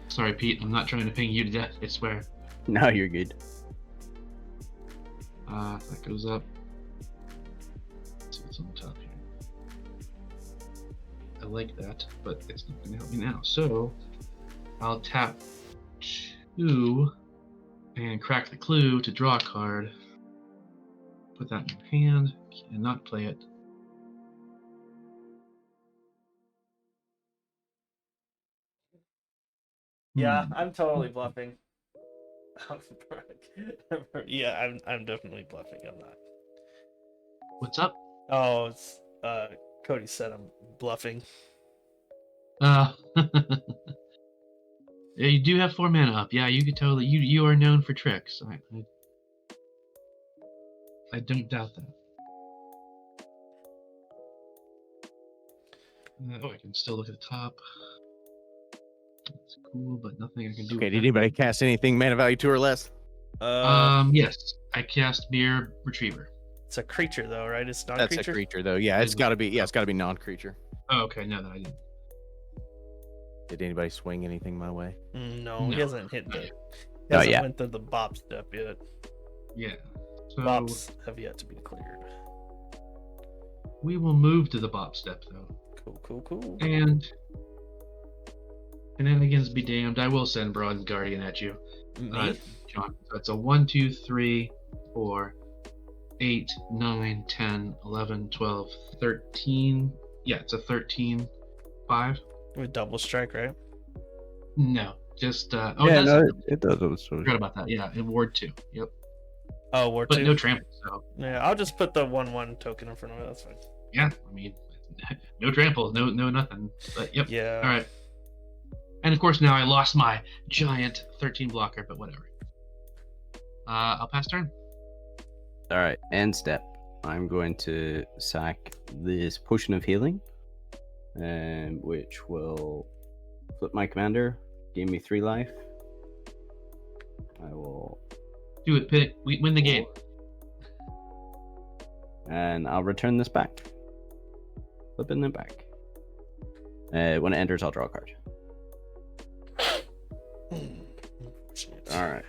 Sorry, Pete. I'm not trying to ping you to death. I swear. No, you're good. That goes up. Let's see what's on the top here. I like that, but it's not going to help me now. So I'll tap 2 and crack the clue to draw a card. Put that in your hand and not play it. Yeah, I'm totally bluffing. Yeah, I'm definitely bluffing. I'm not. What's up? Oh, it's Cody said I'm bluffing. Yeah, you do have 4 mana up. Yeah, you could totally. You are known for tricks. I don't doubt that. I can still look at the top. That's cool, but nothing I can do. Okay, with did that. anybody cast anything mana value 2 or less? Yes, I cast Mirror Retriever. It's a creature though, right? It's not That's creature. a creature though. Yeah, it's got to be. Yeah, it's got to be non-creature. Oh, okay, no, that I didn't. Did anybody swing anything my way? No, he No. hasn't hit the. He Not hasn't yet. went through the bop step yet. Yeah. So Bops have yet to be cleared. we will move to the bop step though. Cool. And shenanigans be damned. I will send Broad Guardian at you, Me? John. So it's a 1, 2, 3, 4, 8, 9, 10, 11, 12, 13. Yeah, it's a 13, 5. With double strike, right? No, just yeah, it does. no, it does. I forgot about that. Yeah, in Ward 2. Yep. Oh, War But 2. no trample. So Yeah, I'll just put the 1/1 token in front of it. That's fine. yeah, I mean, no trample, no nothing. But yep. Yeah. All right. And of course now I lost my giant 13 blocker, but whatever. I'll pass turn. All right, end step. I'm going to sack this potion of healing, which will flip my commander, gain me 3 life. I will, Do it, Pitt. We win the game. and I'll return this back. Flipping it back. When it enters, I'll draw a card. All right.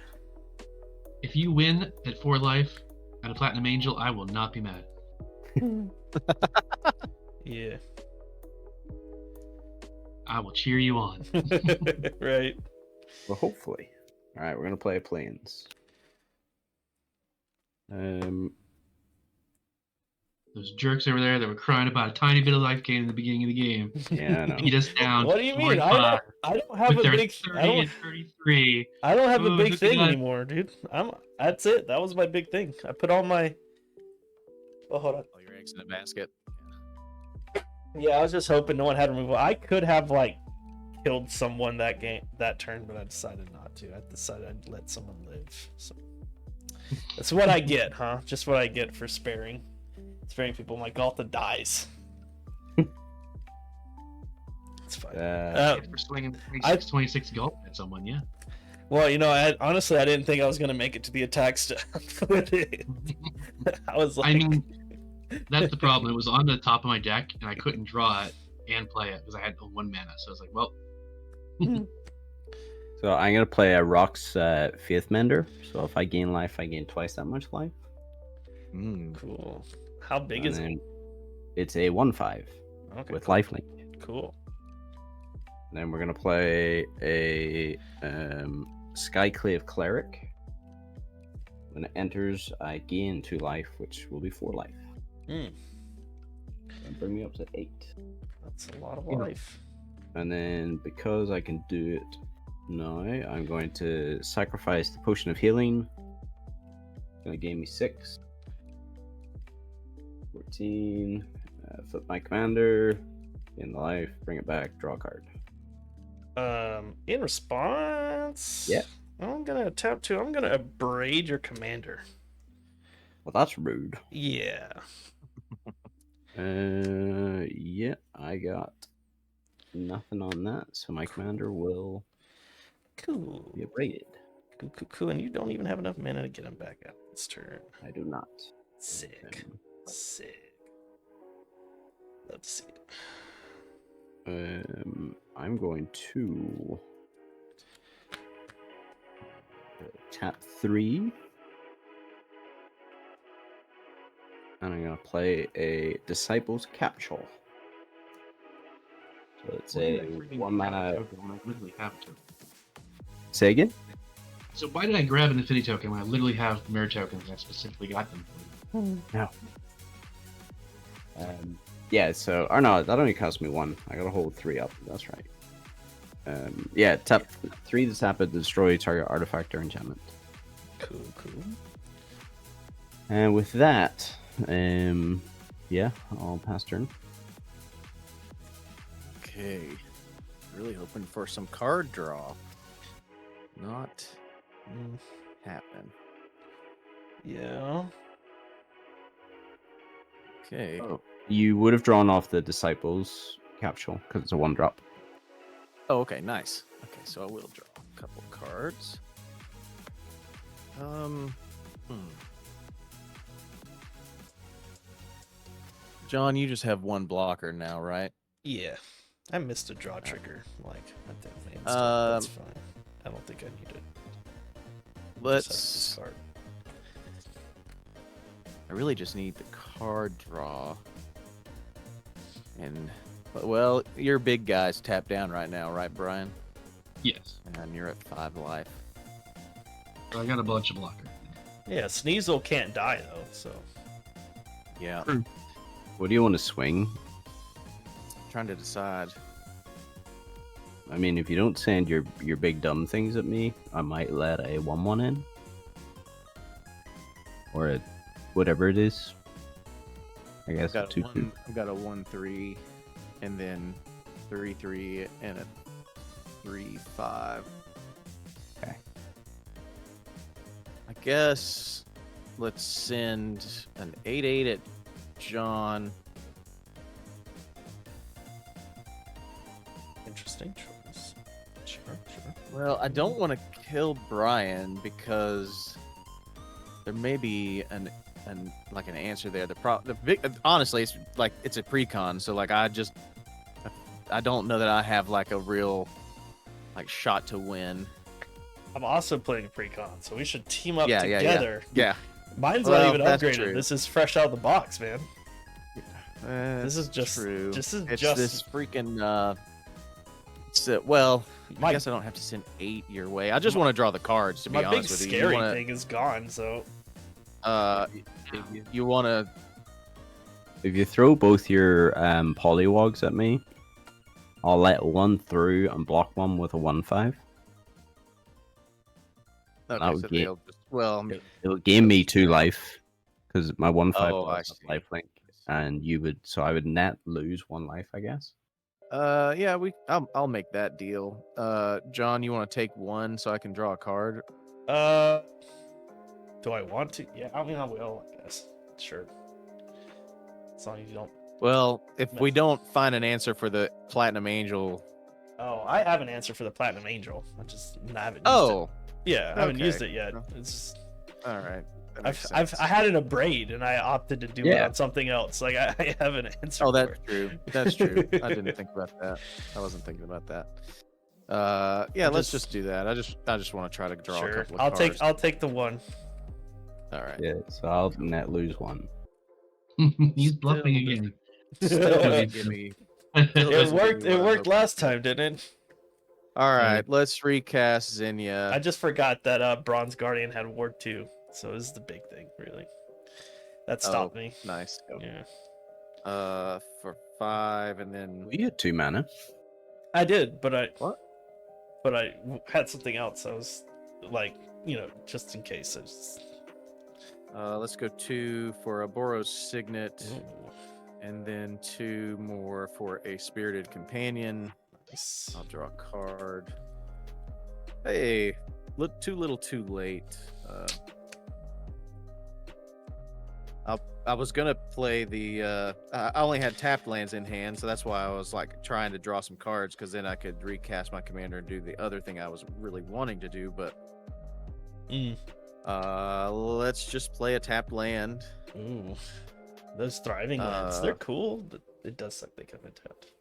If you win at 4 life at a Platinum Angel, I will not be mad. Yeah. I will cheer you on. Right. Well, hopefully. All right, we're gonna play planes. Those jerks over there that were crying about a tiny bit of life gain in the beginning of the game Yeah, I know. beat us down. What do you 4 mean? and I 5 don't have with a their big. 30 and 33. I don't have a Ooh, big look at thing that. anymore, dude. That's it. That was my big thing. I put all my. Oh, hold on. All your eggs in a basket. Yeah, I was just hoping no one had removal. I could have like killed someone that turn, but I decided not to. I decided I'd let someone live. So that's what I get, huh? Just what I get for sparing people. My Galta dies. It's fine. For swinging 26 gold at someone, yeah. Well, honestly, I didn't think I was gonna make it to the attack step with it. I was like, I mean, that's the problem. It was on the top of my deck, and I couldn't draw it and play it because I had 1 mana. So I was like, well, So I'm gonna play a Rock's Faith Mender. So if I gain life, I gain twice that much life. cool. How big And is it? then it's a 1/5 Okay, with lifelink. cool. And then we're gonna play a Skyclave Cleric. When it enters, I gain 2 life, which will be 4 life. Mm, And bring me up to 8. that's a lot of Yeah. life. And then because I can do it now, I'm going to sacrifice the potion of healing. Gonna gain me 6. 14. Flip my commander. Gain the life. Bring it back. Draw a card. In response, Yeah. I'm gonna tap 2. I'm gonna abrade your commander. Well, that's rude. Yeah. Yeah, I got nothing on that, so my commander will Cool. be abraded. Cool. And you don't even have enough mana to get him back out this turn. I do not. Sick. Sick. Love to see it. I'm going to tap 3. And I'm going to play a Disciple's Capsule. So it's a 1 mana. I literally have to. Say again? So why did I grab an Infinity token when I literally have mirror tokens and I specifically got them for you? No. Yeah, so, or no, that only cost me 1. I gotta hold 3 up. That's right. Yeah, tap 3 to tap it, destroy target artifact or enchantment. Cool, cool. And with that, yeah, I'll pass turn. Okay. Really hoping for some card draw. Not happening. Yeah. Okay. Oh, you would have drawn off the Disciples capsule because it's a 1-drop. Oh, okay, nice. Okay, so I will draw a couple cards. John, you just have one blocker now, right? Yeah. I missed a draw trigger. Like, I think Um, that's fine. I don't think I need it. Let's. Just have to discard. I really just need the card draw. And, well, your big guy's tapped down right now, right, Brian? Yes. And you're at 5 life. So I got a bunch of blocker. Yeah, Sneasel can't die though, so. Yeah. What do you want to swing? Trying to decide. I mean, if you don't send your big dumb things at me, I might let a 1/1 in. Or a whatever it is. I guess I've got a 2/2. I've got a 1/3, and then 3/3, and a 3/5. Okay. I guess let's send an 8/8 at John. Interesting choice. Sure, sure. Well, I don't want to kill Brian because there may be an answer there. Honestly, it's like it's a precon, so like I don't know that I have like a real like shot to win. I'm also playing precon, so we should team up Yeah. together. Yeah. Mine's Well, not even that's upgraded. true. This is fresh out of the box, man. This is just- true. this is it's just- this freaking well, My- I guess I don't have to send 8 your way. I just want to draw the cards, to be My big honest with you. scary You wanna, thing is gone, so you want to If you throw both your polywogs at me, I'll let one through and block one with a 1/5. okay, I'll so get- they'll just, well, It'll gain me 2 life because my 1/5 Oh, I was see. lifelink, and I would net lose 1 life, I guess. yeah, I'll make that deal. John, you want to take 1 so I can draw a card? do I want to? Yeah, I mean I will, I guess. Sure. As long as you don't. Well, if we No. don't find an answer for the Platinum Angel. Oh, I have an answer for the Platinum Angel. I haven't used it. Oh, Yeah, I haven't okay. used it yet. It's all right. That I've, makes I've sense. I had it in a braid and I opted to do it Yeah. on something else. Like I have an answer. Oh, for that's it. true. That's true. I didn't think about that. I wasn't thinking about that. Yeah, let's just do that. I just want to try to draw a Sure. couple of cards. I'll take the 1. All right. Yeah, so I'll net lose 1. He's bluffing Still again. Still doesn't give me. Still It doesn't give worked. me It what I worked hoped. last time, didn't it? All right, let's recast I Xenia. just forgot that Bronze Guardian had Ward 2, so this is the big thing, really. That stopped me. Nice. Yeah, For 5, and then We had 2 mana. I did, but I What? But I had something else. I was like, just in case. let's go 2 for a Boros Signet, Ooh, and then 2 more for a Spirited Companion. nice. I'll draw a card. Hey, too little, too late. I was gonna play the. I only had tapped lands in hand, so that's why I was like trying to draw some cards, because then I could recast my commander and do the other thing I was really wanting to do. But Mm. let's just play a tapped land. Ooh, those thriving lands, they're cool, but it does suck they come in tapped.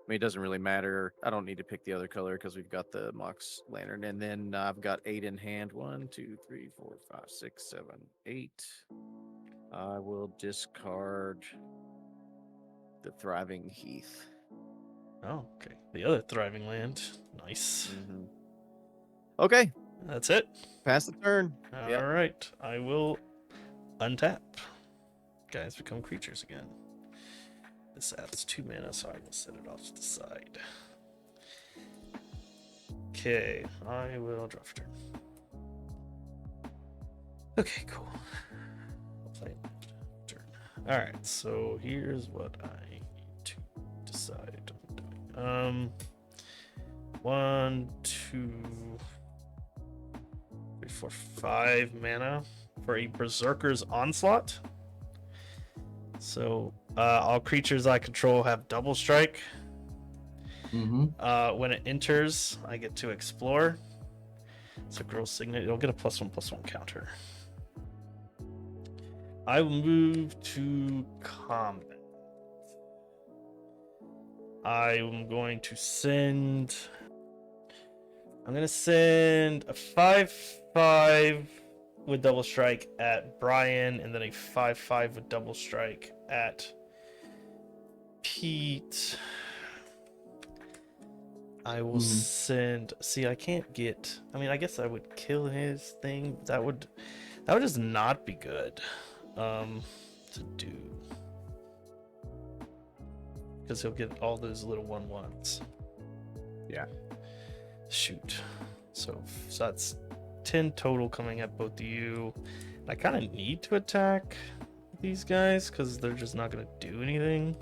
I mean, it doesn't really matter. I don't need to pick the other color because we've got the Mox Lantern. And then I've got 8 in hand. 1, 2, 3, 4, 5, 6, 7, 8. I will discard the Thriving Heath. Oh, okay. The other thriving land, nice. Okay, That's it. pass the turn. All right, I will untap. Guys become creatures again. this adds 2 mana, so I will set it off to the side. Okay, I will draw for turn. Okay, cool. I'll play turn. Alright, so here's what I need to decide on doing. 1, 2, 3, 4, 5 mana for a Berserker's Onslaught. So all creatures I control have double strike. Mm-hmm. When it enters, I get to explore. So Girl Signet, it'll get a +1/+1 counter. I will move to combat. I'm going to send a 5/5 with double strike at Brian, and then a 5/5 with double strike at Pete. I will send. See, I can't get. I mean, I guess I would kill his thing. That would just not be good. To do, because he'll get all those little 1/1s. Yeah. Shoot. So that's 10 total coming at both of you. I kind of need to attack these guys because they're just not going to do anything.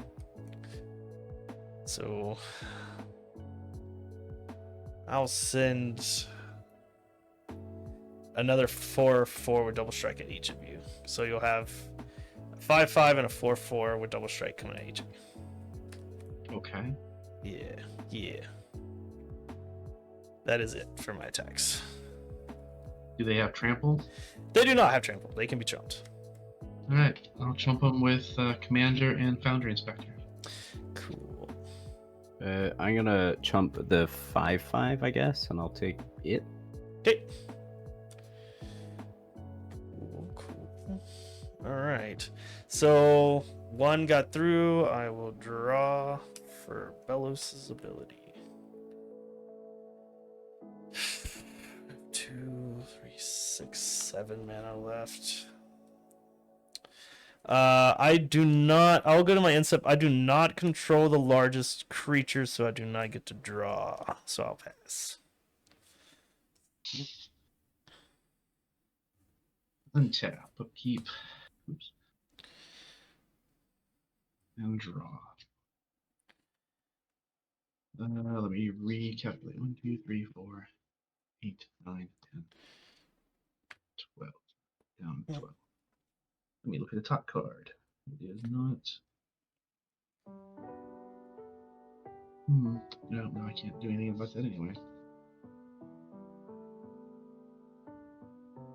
So I'll send another 4/4 with double strike at each of you. So you'll have a 5/5 and a 4/4 with double strike coming at each of you. Okay. Yeah. That is it for my attacks. Do they have trample? They do not have trample. They can be chomped. All right. I'll chump them with Commander and Foundry Inspector. Cool. I'm gonna chump the 5/5, I guess, and I'll take it. Okay. Cool. All right. So one got through. I will draw for Belos's ability. 2, 3, 6, 7 mana left. I do not. I'll go to my instep. I do not control the largest creature, so I do not get to draw. So I'll pass. Untap, upkeep. Oops. And draw. Let me recalculate. 1, 2, 3, 4, 8, 9, 10, 12. Down to 12. Let me look at the top card. It is not. No, I can't do anything about that anyway.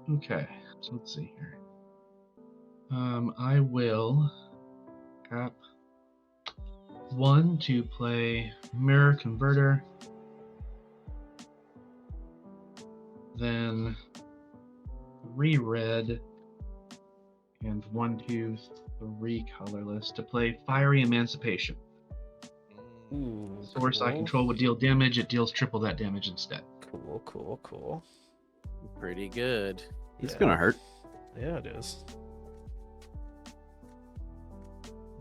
Okay, so let's see here. I will tap 1 to play Mirror Converter. Then 3 red and 1, 2, 3 colorless to play Fiery Emancipation. Ooh, Source I control would deal damage. It deals triple that damage instead. Cool. Pretty good. It's gonna hurt. Yeah, it is.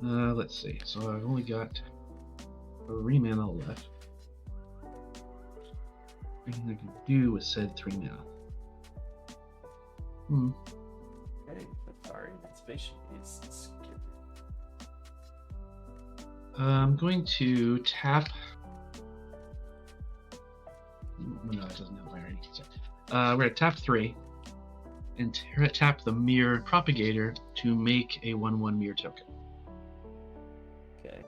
Let's see. So I've only got 3 mana left. Everything I can do with said 3 mana. Okay, but our emancipation is scary. I'm going to tap. No, it doesn't have fire. We're going to tap 3 and tap the Mirror Propagator to make a 1/1 Mirror token. Okay.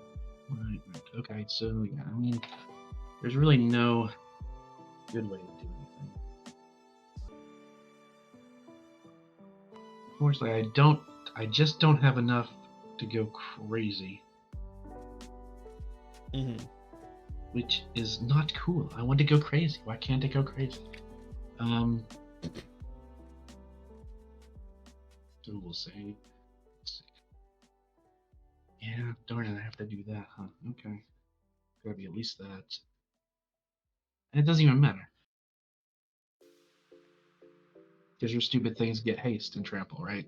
Right. Okay, so yeah, I mean, there's really no good way to do anything. Unfortunately, I just don't have enough to go crazy. Which is not cool. I want to go crazy. Why can't I go crazy? So we'll say, let's see. Yeah, darn it, I have to do that, huh? Okay. Gotta be at least that. And it doesn't even matter. Because your stupid things get haste and trample, right?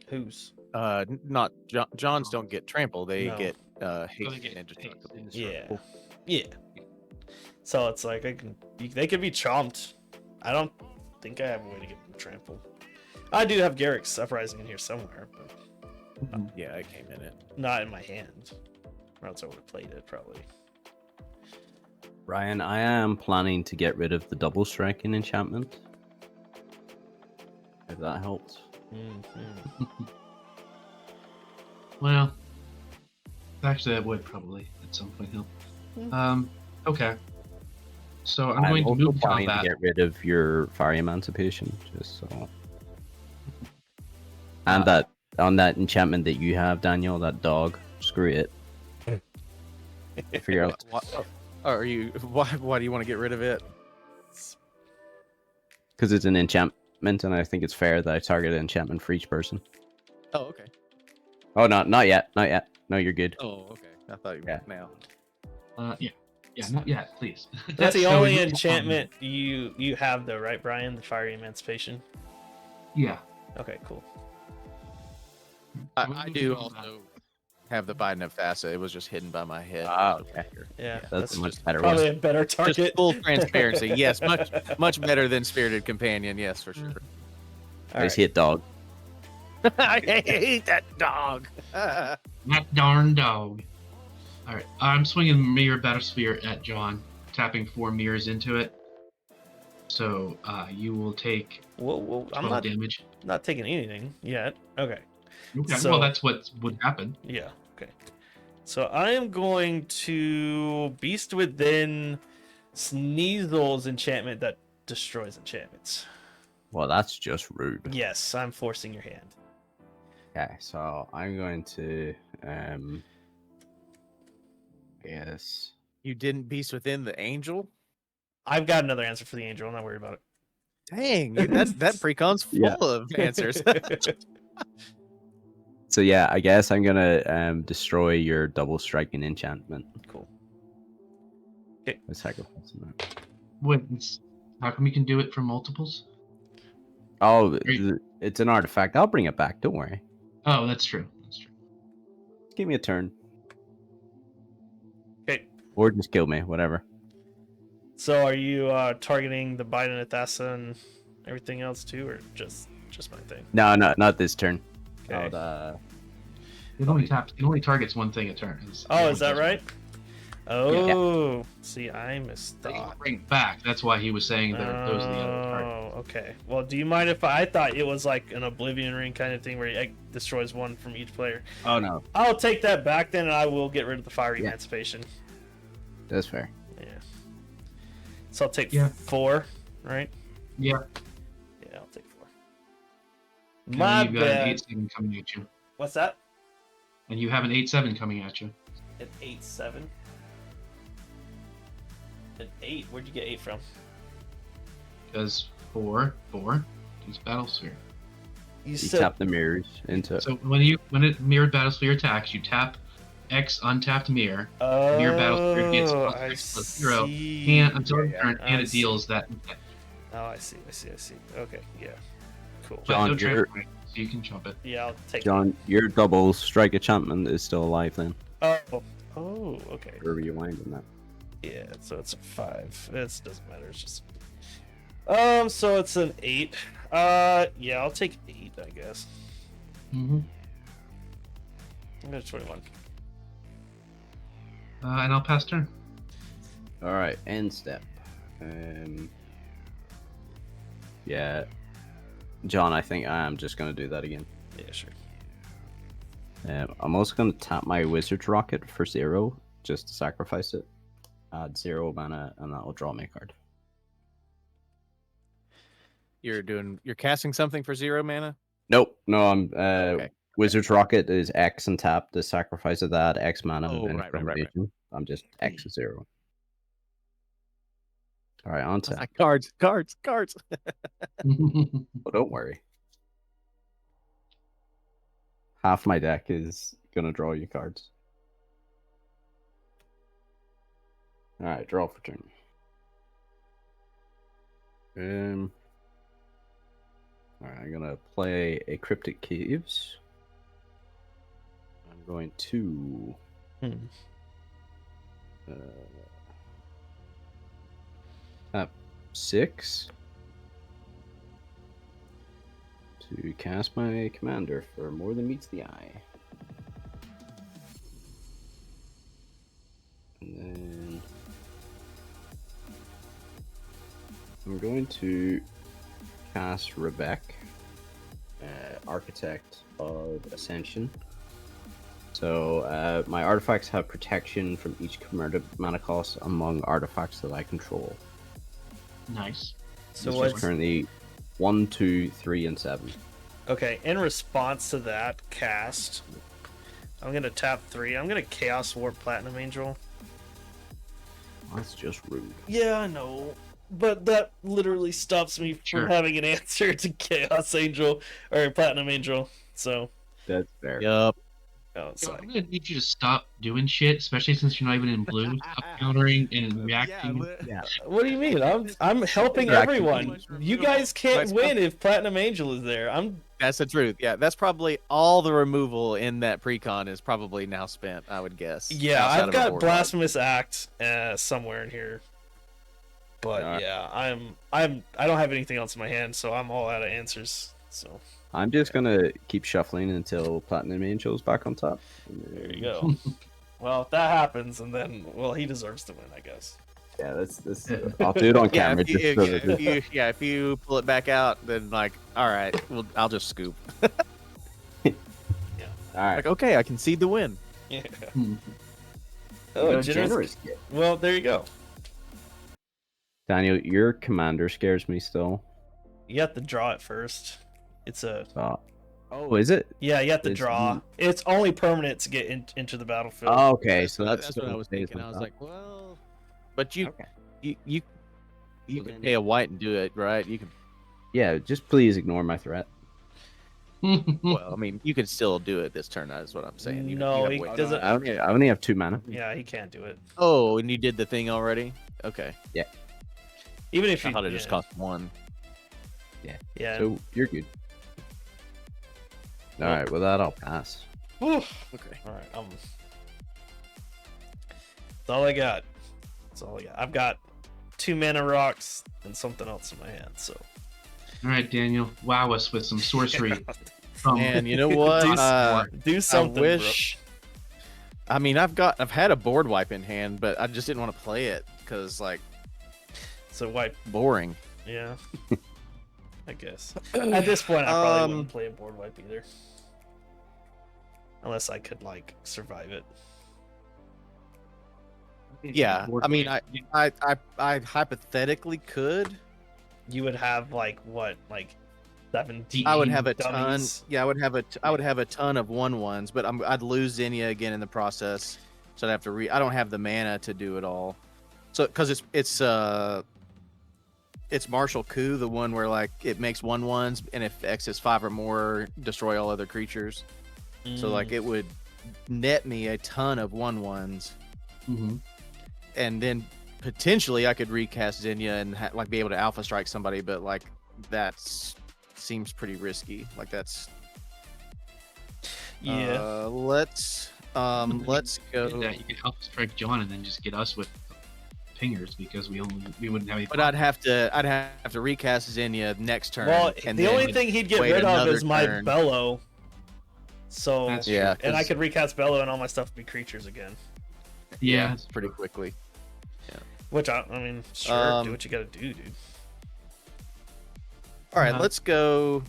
Whose? Not Johns don't get trample. They No. get So haste they get and haste indestructible. and Yeah. indestructible. Yeah. So it's like they could be chomped. I don't think I have a way to get them trampled. I do have Garrick's Uprising in here somewhere, but Yeah, I came in it. not in my hand. Or else I would have played it probably. Ryan, I am planning to get rid of the double striking enchantment. If that helps. Mm-hmm. Well, actually, that would probably at some point help. Okay. So I'm going to also move to planning combat. to get rid of your Fiery Emancipation, just so. And that on that enchantment that you have, Daniel, that dog. Screw it. Figure out. What, are you? Why do you want to get rid of it? Because it's an enchantment, and I think it's fair that I target an enchantment for each person. Oh, okay. Oh, not yet. No, you're good. Oh, okay. I thought you Yeah. meant now. Yeah, not yet, please. That's the So we only move to enchantment you have though, right, Brian? The Fiery Emancipation? Yeah. Okay, cool. I do also have the Biden of FASA. It was just hidden by my head. Ah, okay. Yeah, That's a much better probably one. a better Just target. full transparency. Yes, much better than Spirited Companion. Yes, for sure. All Nice right. hit, dog. I hate that dog. That darn dog. All right, I'm swinging Mirror Battlesphere at John, tapping 4 mirrors into it. So you will take Whoa, 12 I'm damage. not taking anything yet. Okay. Okay, So- well, that's what would happen. Yeah. Okay. So I am going to Beast Within Sneasel's enchantment that destroys enchantments. Well, that's just rude. Yes, I'm forcing your hand. Okay, so I'm going to yes. You didn't beast within the angel? I've got another answer for the angel. I'm not worried about it. Dang, that precon's full Yeah. of answers. So yeah, I guess I'm gonna destroy your double striking enchantment Cool. by sacrificing that. Wait, how come you can do it for multiples? Oh, you- it's an artifact. I'll bring it back. Don't worry. Oh, that's true. That's true. Just give me a turn, Okay. or just kill me, whatever. So are you targeting the Biden Athasa and everything else too, or just my thing? No, not this turn. Okay. It only targets one thing a turn. Oh, is that right? Oh, see, I missed They that. bring it back. That's why he was saying that those are the other targets. Oh, okay. Well, do you mind if I thought it was like an Oblivion Ring kind of thing where it destroys one from each player? Oh no, I'll take that back then, and I will get rid of the Fiery Yeah. Emancipation. that's fair. Yeah. So I'll take Yeah. 4, right? Yeah. Yeah, I'll take 4. And My then you've got an bad. 8/7 coming at you. What's that? And you have an 8/7 coming at you. An 8/7. An 8. Where'd you get 8 from? Because 4 is Battlesphere. You You said tap the mirrors into. So when it mirrored Battlesphere attacks, you tap X untapped mirror. Mirror Battlesphere gets Oh, plus I 6 plus 0 see. and until Yeah, turn, I and it see. deals that. Oh, I see. Okay, yeah. Cool. But John, no you're- trample, so you can jump it. Yeah, I'll take John, your double strike enchantment is still alive then. Oh, okay. Or rewinding that. Yeah, so it's a 5. It doesn't matter. It's just. So it's an 8. Yeah, I'll take 8, I guess. Mm-hmm. I'm gonna 21. And I'll pass turn. All right, end step. Yeah, John, I think I am just gonna do that again. Yeah, sure. I'm also gonna tap my Wizard's Rocket for 0, just to sacrifice it. Add 0 mana, and that will draw me a card. You're casting something for 0 mana? Nope, no, I'm Okay. Wizard's Rocket is X and tap the sacrifice of that X mana Oh, and right. Intimidation. I'm just X 0. All right, on tap. Like, cards. Oh, don't worry. Half my deck is gonna draw you cards. All right, draw for turn. All right, I'm gonna play a Cryptic Caves. going to tap 6 to cast my commander for more than meets the eye. And then I'm going to cast Rebek, Architect of Ascension. So my artifacts have protection from each converted mana cost among artifacts that I control. Nice. So This is what's currently 1, 2, 3, and 7. okay? In response to that cast, I'm gonna tap 3. I'm gonna Chaos Warp Platinum Angel. That's just rude. Yeah, I know, but that literally stops me Sure. from having an answer to Chaos Angel or Platinum Angel. So, That's fair. Yup. oh, it's Yo, like, I'm gonna need you to stop doing shit, especially since you're not even in blue. Stop countering and reacting. Yeah. what do you mean? I'm helping They're actually everyone. You guys can't win if Platinum Angel is there. That's the truth. Yeah, that's probably all the removal in that precon is probably now spent, I would guess. Yeah, outside I've of a got board Blasphemous Act somewhere in here. But Alright. yeah, I don't have anything else in my hand, so I'm all out of answers. So I'm just gonna keep shuffling until Platinum Angel's back on top. there you go. Well, if that happens, and then he deserves to win, I guess. Yeah, that's. I'll do it on Yeah, camera. if you pull it back out, then like, all right, well, I'll just scoop. All right. Like, okay, I concede the win. Yeah. Oh, Oh, generous. gift. Well, there you go. Daniel, your commander scares me still. You have to draw it first. It's a Oh, is it? yeah. You have to It's- draw. It's only permanent to get into the battlefield. Oh, okay, That's so what- that's what I still was stays thinking. on I was top. like, well, but you Okay. you Well, can then- pay a white and do it, right? You can. Yeah, just please ignore my threat. Well, I mean, you can still do it this turn. That's what I'm saying. You No, have he white. doesn't- I only have 2 mana. Yeah, he can't do it. Oh, and you did the thing already? Okay. Even if I you thought it just cost 1. Yeah. So you're good. All right, well that I'll pass. Whew. Okay. All right. That's all I got. That's all I got. I've got 2 mana rocks and something else in my hand. So. All right, Daniel, wow us with some sorcery. And you know what? Do something. I wish. I mean, I've had a board wipe in hand, but I just didn't want to play it because like So wipe. boring. Yeah. I guess. At this point, I probably wouldn't play a board wipe either. Unless I could like survive it. Yeah, I mean, I hypothetically could. You would have like what, like 17. I would have a dummies? ton. Yeah, I would have a ton of 1/1s, but I'd lose Xenia again in the process. So I'd have to I don't have the mana to do it all. So because it's Martial Coup, the one where like it makes 1/1s, and if X is 5 or more, destroy all other creatures. So like it would net me a ton of 1/1s, and then potentially I could recast Xenia and like be able to Alpha Strike somebody, but like that seems pretty risky. Like that's yeah. Let's go. That you can help strike John and then just get us with pingers because we wouldn't have any. But I'd have to recast Xenia next turn. Well, and the then only thing he'd get wait rid of another is my turn. Bellow. So That's Yeah, and I 'cause could recast Bellow and all my stuff would be creatures again. Yeah, it's pretty quickly. Which I mean, sure, do Um, what you gotta do, dude. All right, Uh-huh. let's go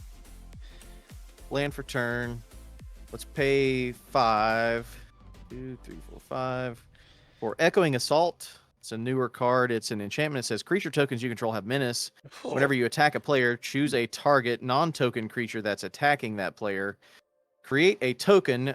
land for turn. Let's pay 5, 2, 3, 4, 5 for Echoing Assault. It's a newer card. It's an enchantment. It says creature tokens you control have menace. Whenever you attack a player, choose a target non-token creature that's attacking that player. Create a token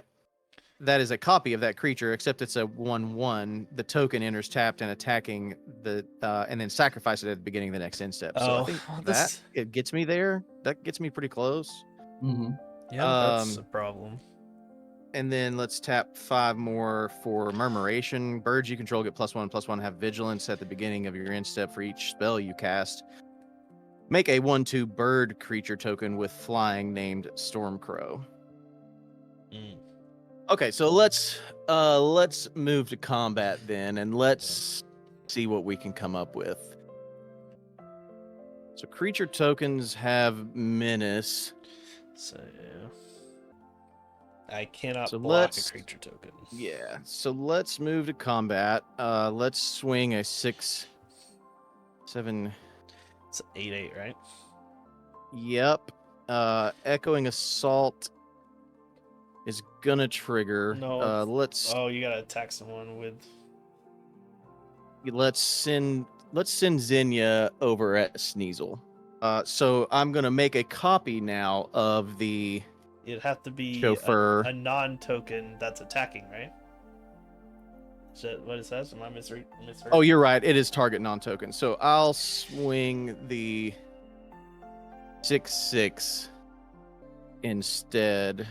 that is a copy of that creature, except it's a 1/1. The token enters tapped and attacking the, and then sacrifice it at the beginning of the next end step. So I think that it gets me there. That gets me pretty close. yeah, that's a problem. And then let's tap 5 more for Murmuration. Birds you control get +1/+1, have vigilance at the beginning of your end step for each spell you cast. Make a 1/2 bird creature token with flying named Stormcrow. Okay, so let's move to combat then, and let's see what we can come up with. So creature tokens have menace. So I cannot So block a let's creature token. yeah. So let's move to combat. Let's swing a 6, 7. It's 8/8, right? Yep. Echoing Assault is gonna trigger. No. it's- Let's Oh, you gotta attack someone with. let's send Xenia over at Sneasel. So I'm gonna make a copy now of the It'd have to be Chauffeur. a non-token that's attacking, right? Is that what it says? Am I misread? Oh, you're right. It is target non-token. So I'll swing the 6/6 instead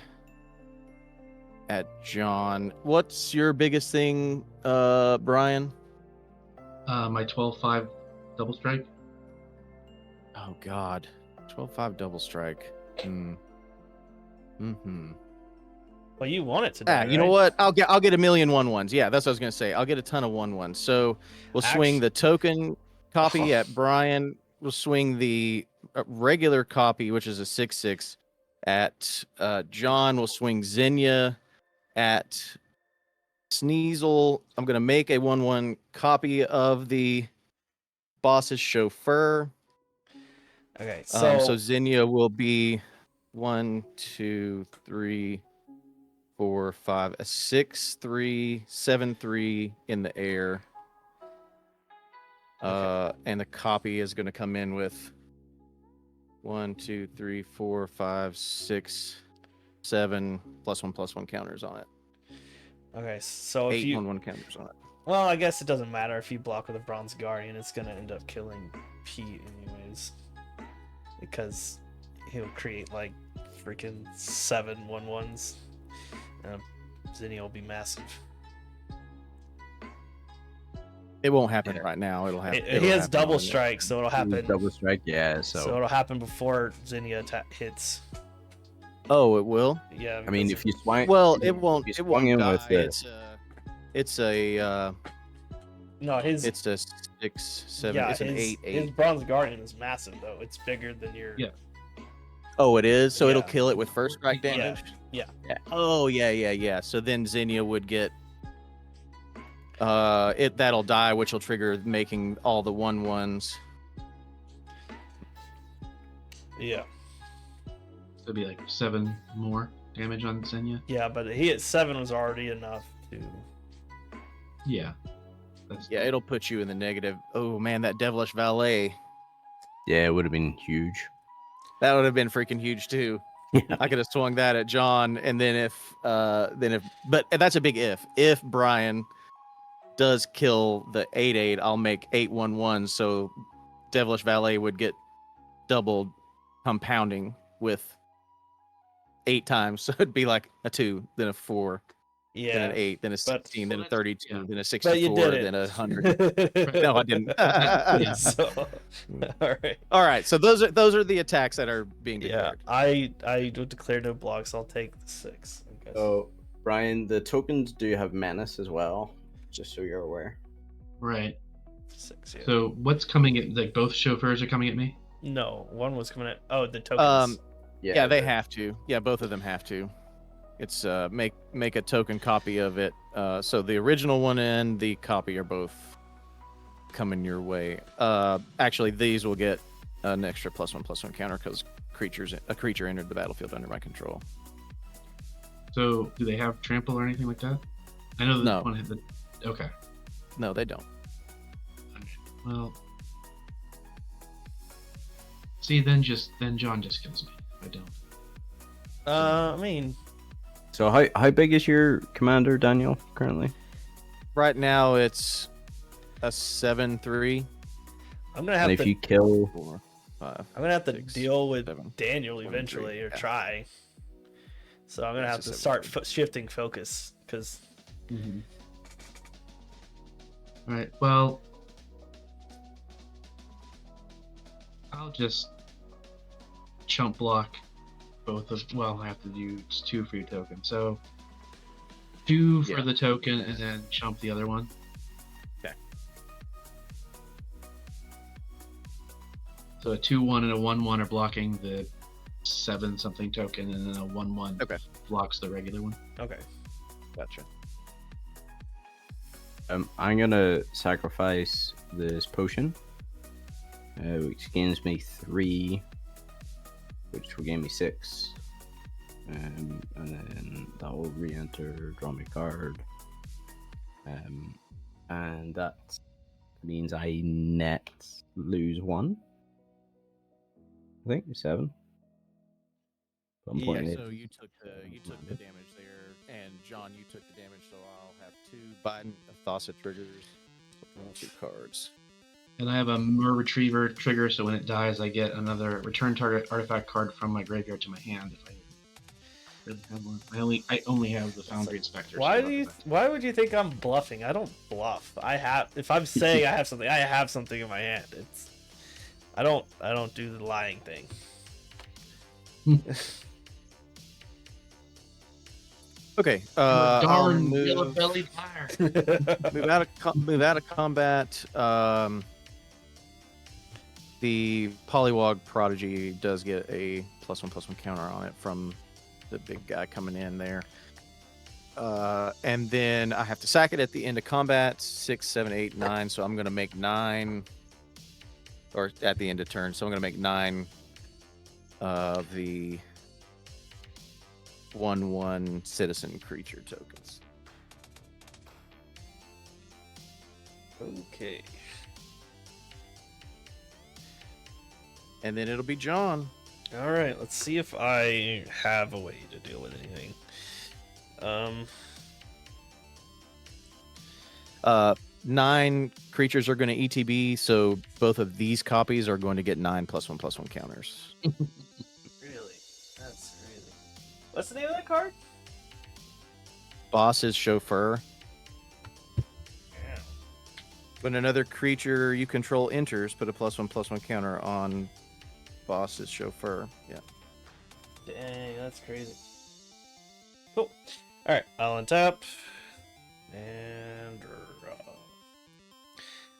at John. What's your biggest thing, Brian? My 12/5 double strike. Oh God, 12/5 double strike. Well, you want it to die, You know right? what? I'll get a million 1/1s. Yeah, that's what I was gonna say. I'll get a ton of 1/1s. So we'll swing the token copy at Brian. We'll swing the regular copy, which is a 6/6, at John. We'll swing Xenia at Sneasel. I'm gonna make a 1/1 copy of the boss's chauffeur. Okay, so Xenia will be 1, 2, 3, 4, 5, a 6/3, 7/3 in the air. And the copy is going to come in with 1, 2, 3, 4, 5, 6, 7 +1/+1 counters on it. okay, so if 8 you 1/1 counters on it. well, I guess it doesn't matter if you block with a Bronze Guardian. It's gonna end up killing Pete anyways, because he'll create like freaking 7 1/1s. Xenia will be massive. It won't happen right now. It'll happen. He has double strike, so it'll happen. Double strike, yeah. So it'll happen before Xenia hits. Oh, it will. Yeah. I mean, because- if you swing, Well, if it won't. you It swung won't in die. with it, It's a. no, his It's a 6, 7. yeah, It's an his 8, 8. his Bronze Guardian is massive though. It's bigger than your. Yeah. Oh, it is. So it'll Yeah. kill it with first strike Yeah. damage. Yeah. Oh yeah. So then Xenia would get. That'll die, which will trigger making all the 1/1s. Yeah. It'll be like 7 more damage on Xenia. Yeah, but he at 7 was already enough to. Yeah. That's Yeah, it'll put you in the negative. Oh man, that Devilish Valet. yeah, it would have been huge. That would have been freaking huge too. I could have swung that at John, and then but that's a big if. If Brian does kill the 8/8, I'll make 8 1/1s, so Devilish Valet would get doubled compounding with 8 times. So it'd be like a 2, then a 4, then Yeah. an 8, then a 16, then a 32, yeah. then a But 64, you did it. then a 100. No, I didn't. Yeah. So, all right. All right, so those are the attacks that are being Yeah, declared. I would declare no blocks. I'll take the 6. I guess. So, Brian, the tokens do have menace as well, just so you're aware. right. 6. Yeah. So what's coming at, like, both chauffeurs are coming at me? No, one was coming at. Oh, the tokens. Yeah, they the- have to. Yeah, both of them have to. It's make a token copy of it. So the original one and the copy are both coming your way. Actually, these will get an extra +1/+1 counter because a creature entered the battlefield under my control. So do they have trample or anything like that? I know that No. one had the. Okay. No, they don't. Well. See, then John just kills me. If I don't. I mean, So how big is your commander, Daniel, currently? Right now, it's a 7/3. I'm gonna have And if to. you kill, 4, 5. I'm gonna have to 6, deal with 7, Daniel 1, eventually, 3, or yeah. try. So I'm gonna It's have a to 7, start 3. shifting focus because. All right. Well, I'll just chump block both of. Well, I have to do 2 free tokens. So 2 for Yeah. the token, and then chump the other one. Okay. So a 2/1 and a 1/1 are blocking the 7 something token, and then a 1/1 Okay. blocks the regular one. Okay. Gotcha. I'm gonna sacrifice this potion, which gains me 3, which will gain me 6. And then that will re-enter, draw me a card. And that means I net lose 1. I think 7. Yeah, So you took the damage there, and John, you took the damage. So I'll have 2 Biden Thassa triggers. 2 cards. And I have a Mer Retriever trigger, so when it dies, I get another return target artifact card from my graveyard to my hand. If I really have one, I only have the Foundry Inspector. Why would you think I'm bluffing? I don't bluff. If I'm saying I have something in my hand. I don't do the lying thing. Okay. I'm a I'll darn move, yellow-bellied liar. move out of combat. The Polywog Prodigy does get a +1/+1 counter on it from the big guy coming in there. And then I have to sack it at the end of combat. 6, 7, 8, 9. So I'm going to make 9, or at the end of turn. So I'm going to make 9 of the 1/1 citizen creature tokens. Okay. And then it'll be John. All right. Let's see if I have a way to deal with anything. 9 creatures are going to ETB, so both of these copies are going to get 9 +1/+1 counters. Really? That's really. What's the name of that card? Boss's Chauffeur. Yeah. When another creature you control enters, put a +1/+1 counter on Boss's Chauffeur. Yeah. Dang, that's crazy. Cool. All right, I'll untap and draw.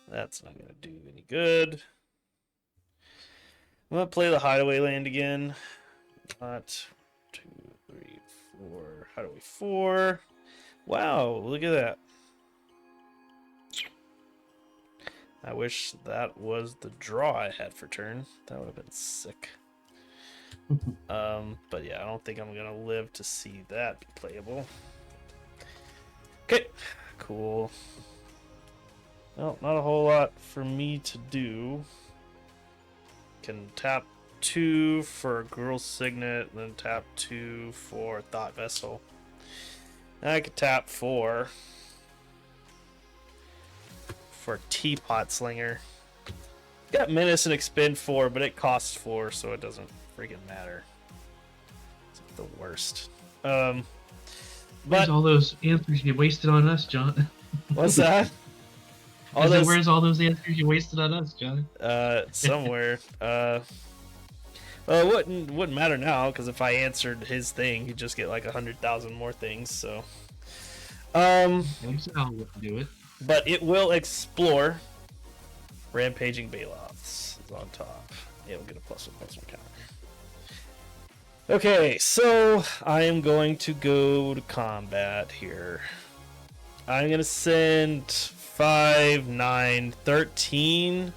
That's not gonna do any good. I'm gonna play the Hideaway land again. Not 2, 3, 4. Hideaway 4. Wow, look at that. I wish that was the draw I had for turn. That would have been sick. But yeah, I don't think I'm gonna live to see that be playable. Okay, cool. Well, not a whole lot for me to do. Can tap 2 for Girl Signet, and then tap 2 for Thought Vessel. I could tap 4 for Teapot Slinger. Got Menace and Expend 4, but it costs 4, so it doesn't freaking matter. It's like the worst. Where's But all those answers you wasted on us, John? what's that? Where's all those answers you wasted on us, John? Somewhere. Well, it wouldn't matter now, because if I answered his thing, he'd just get like 100,000 more things. So, I'll do it. but it will explore. Rampaging Baloths is on top. It'll get a +1/+1 counter. Okay, so I am going to go to combat here. I'm gonna send 5, 9, 13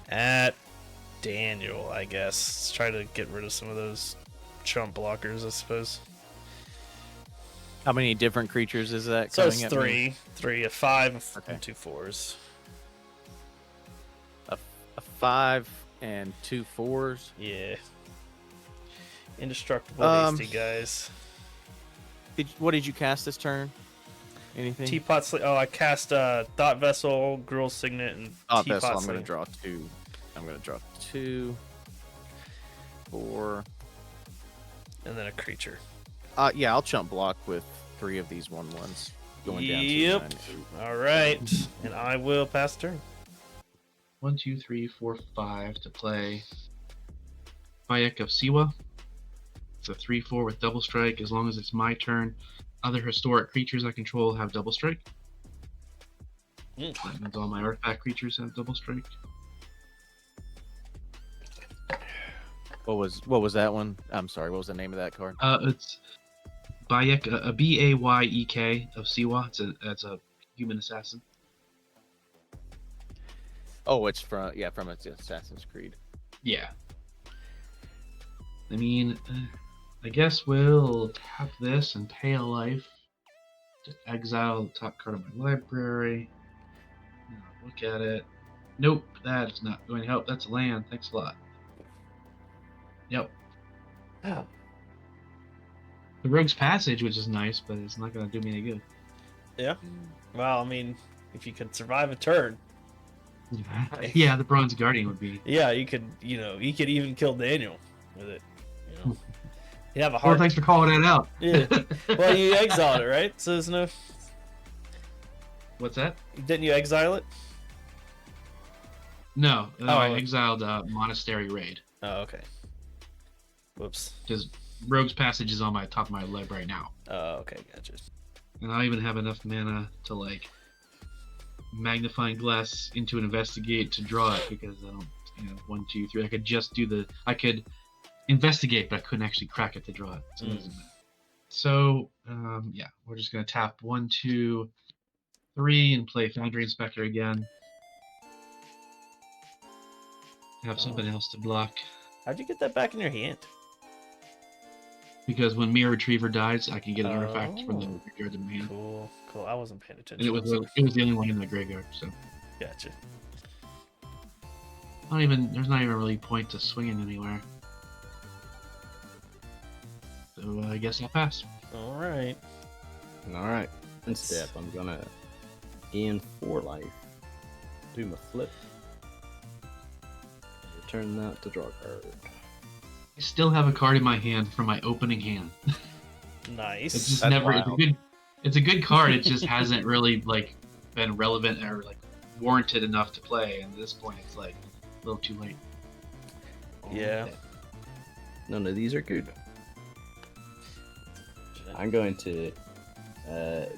at Daniel, I guess. Let's try to get rid of some of those chump blockers, I suppose. How many different creatures is that? So it's coming at me? 3, a 5, Okay. and 2 4s. A 5 and 2 4s. Yeah. Indestructible hasty guys. What did you cast this turn? Anything? Teapot Sling. Oh, I cast Thought Vessel, Girl Signet, and Thought Teapot Vessel. I'm Sling. going to draw 2. I'm going to draw 2, 4. And then a creature. Yeah, I'll chump block with 3 of these 1/1s. Going down to Yep. 9. All right. And I will pass turn. 1, 2, 3, 4, 5 to play Bayek of Siwa. It's a 3/4 with double strike. As long as it's my turn, other historic creatures I control have double strike. Mm. That means all my artifact creatures have double strike. What was that one? I'm sorry. What was the name of that card? It's Bayek, a Bayek of Siwa. It's a human assassin. Oh, it's from Assassin's Creed. Yeah. I mean, I guess we'll tap this and pay a life. Just exile the top card of my library. Look at it. Nope, that is not going to help. That's land. Thanks a lot. Yep. Oh. The Rogue's Passage, which is nice, but it's not going to do me any good. Yeah. Well, I mean, if you could survive a turn. Yeah, the Bronze Guardian would be. Yeah, you could even kill Daniel with it. You have a Well, hard. thanks for calling that out. Yeah. Well, you exiled it, right? So there's no. What's that? Didn't you exile it? No, Oh. I exiled Monastery Raid. Oh, okay. Whoops. Because Rogue's Passage is on my top of my library now. Oh, okay, gotcha. And I don't even have enough mana to like magnifying glass into an investigate to draw it because I don't 1, 2, 3. I could just do I could investigate, but I couldn't actually crack it to draw it. So it doesn't matter. So yeah, we're just gonna tap 1, 2, 3 and play Foundry Inspector again. Have something else to block. How'd you get that back in your hand? Because when Mirror Retriever dies, I can get an artifact from the graveyard in my hand. Cool. I wasn't paying And attention. it was the only one in the graveyard, so Gotcha. there's not even really point to swinging anywhere. So I guess I'll pass. All right. Alright. In step, I'm gonna gain 4 life. Do my flip. Return that to draw a card. I still have a card in my hand from my opening hand. Nice. It's just That's never. wild. It's a good card. It just hasn't really like been relevant or like warranted enough to play. And at this point, it's like a little too late. Yeah. None of these are good. I'm going to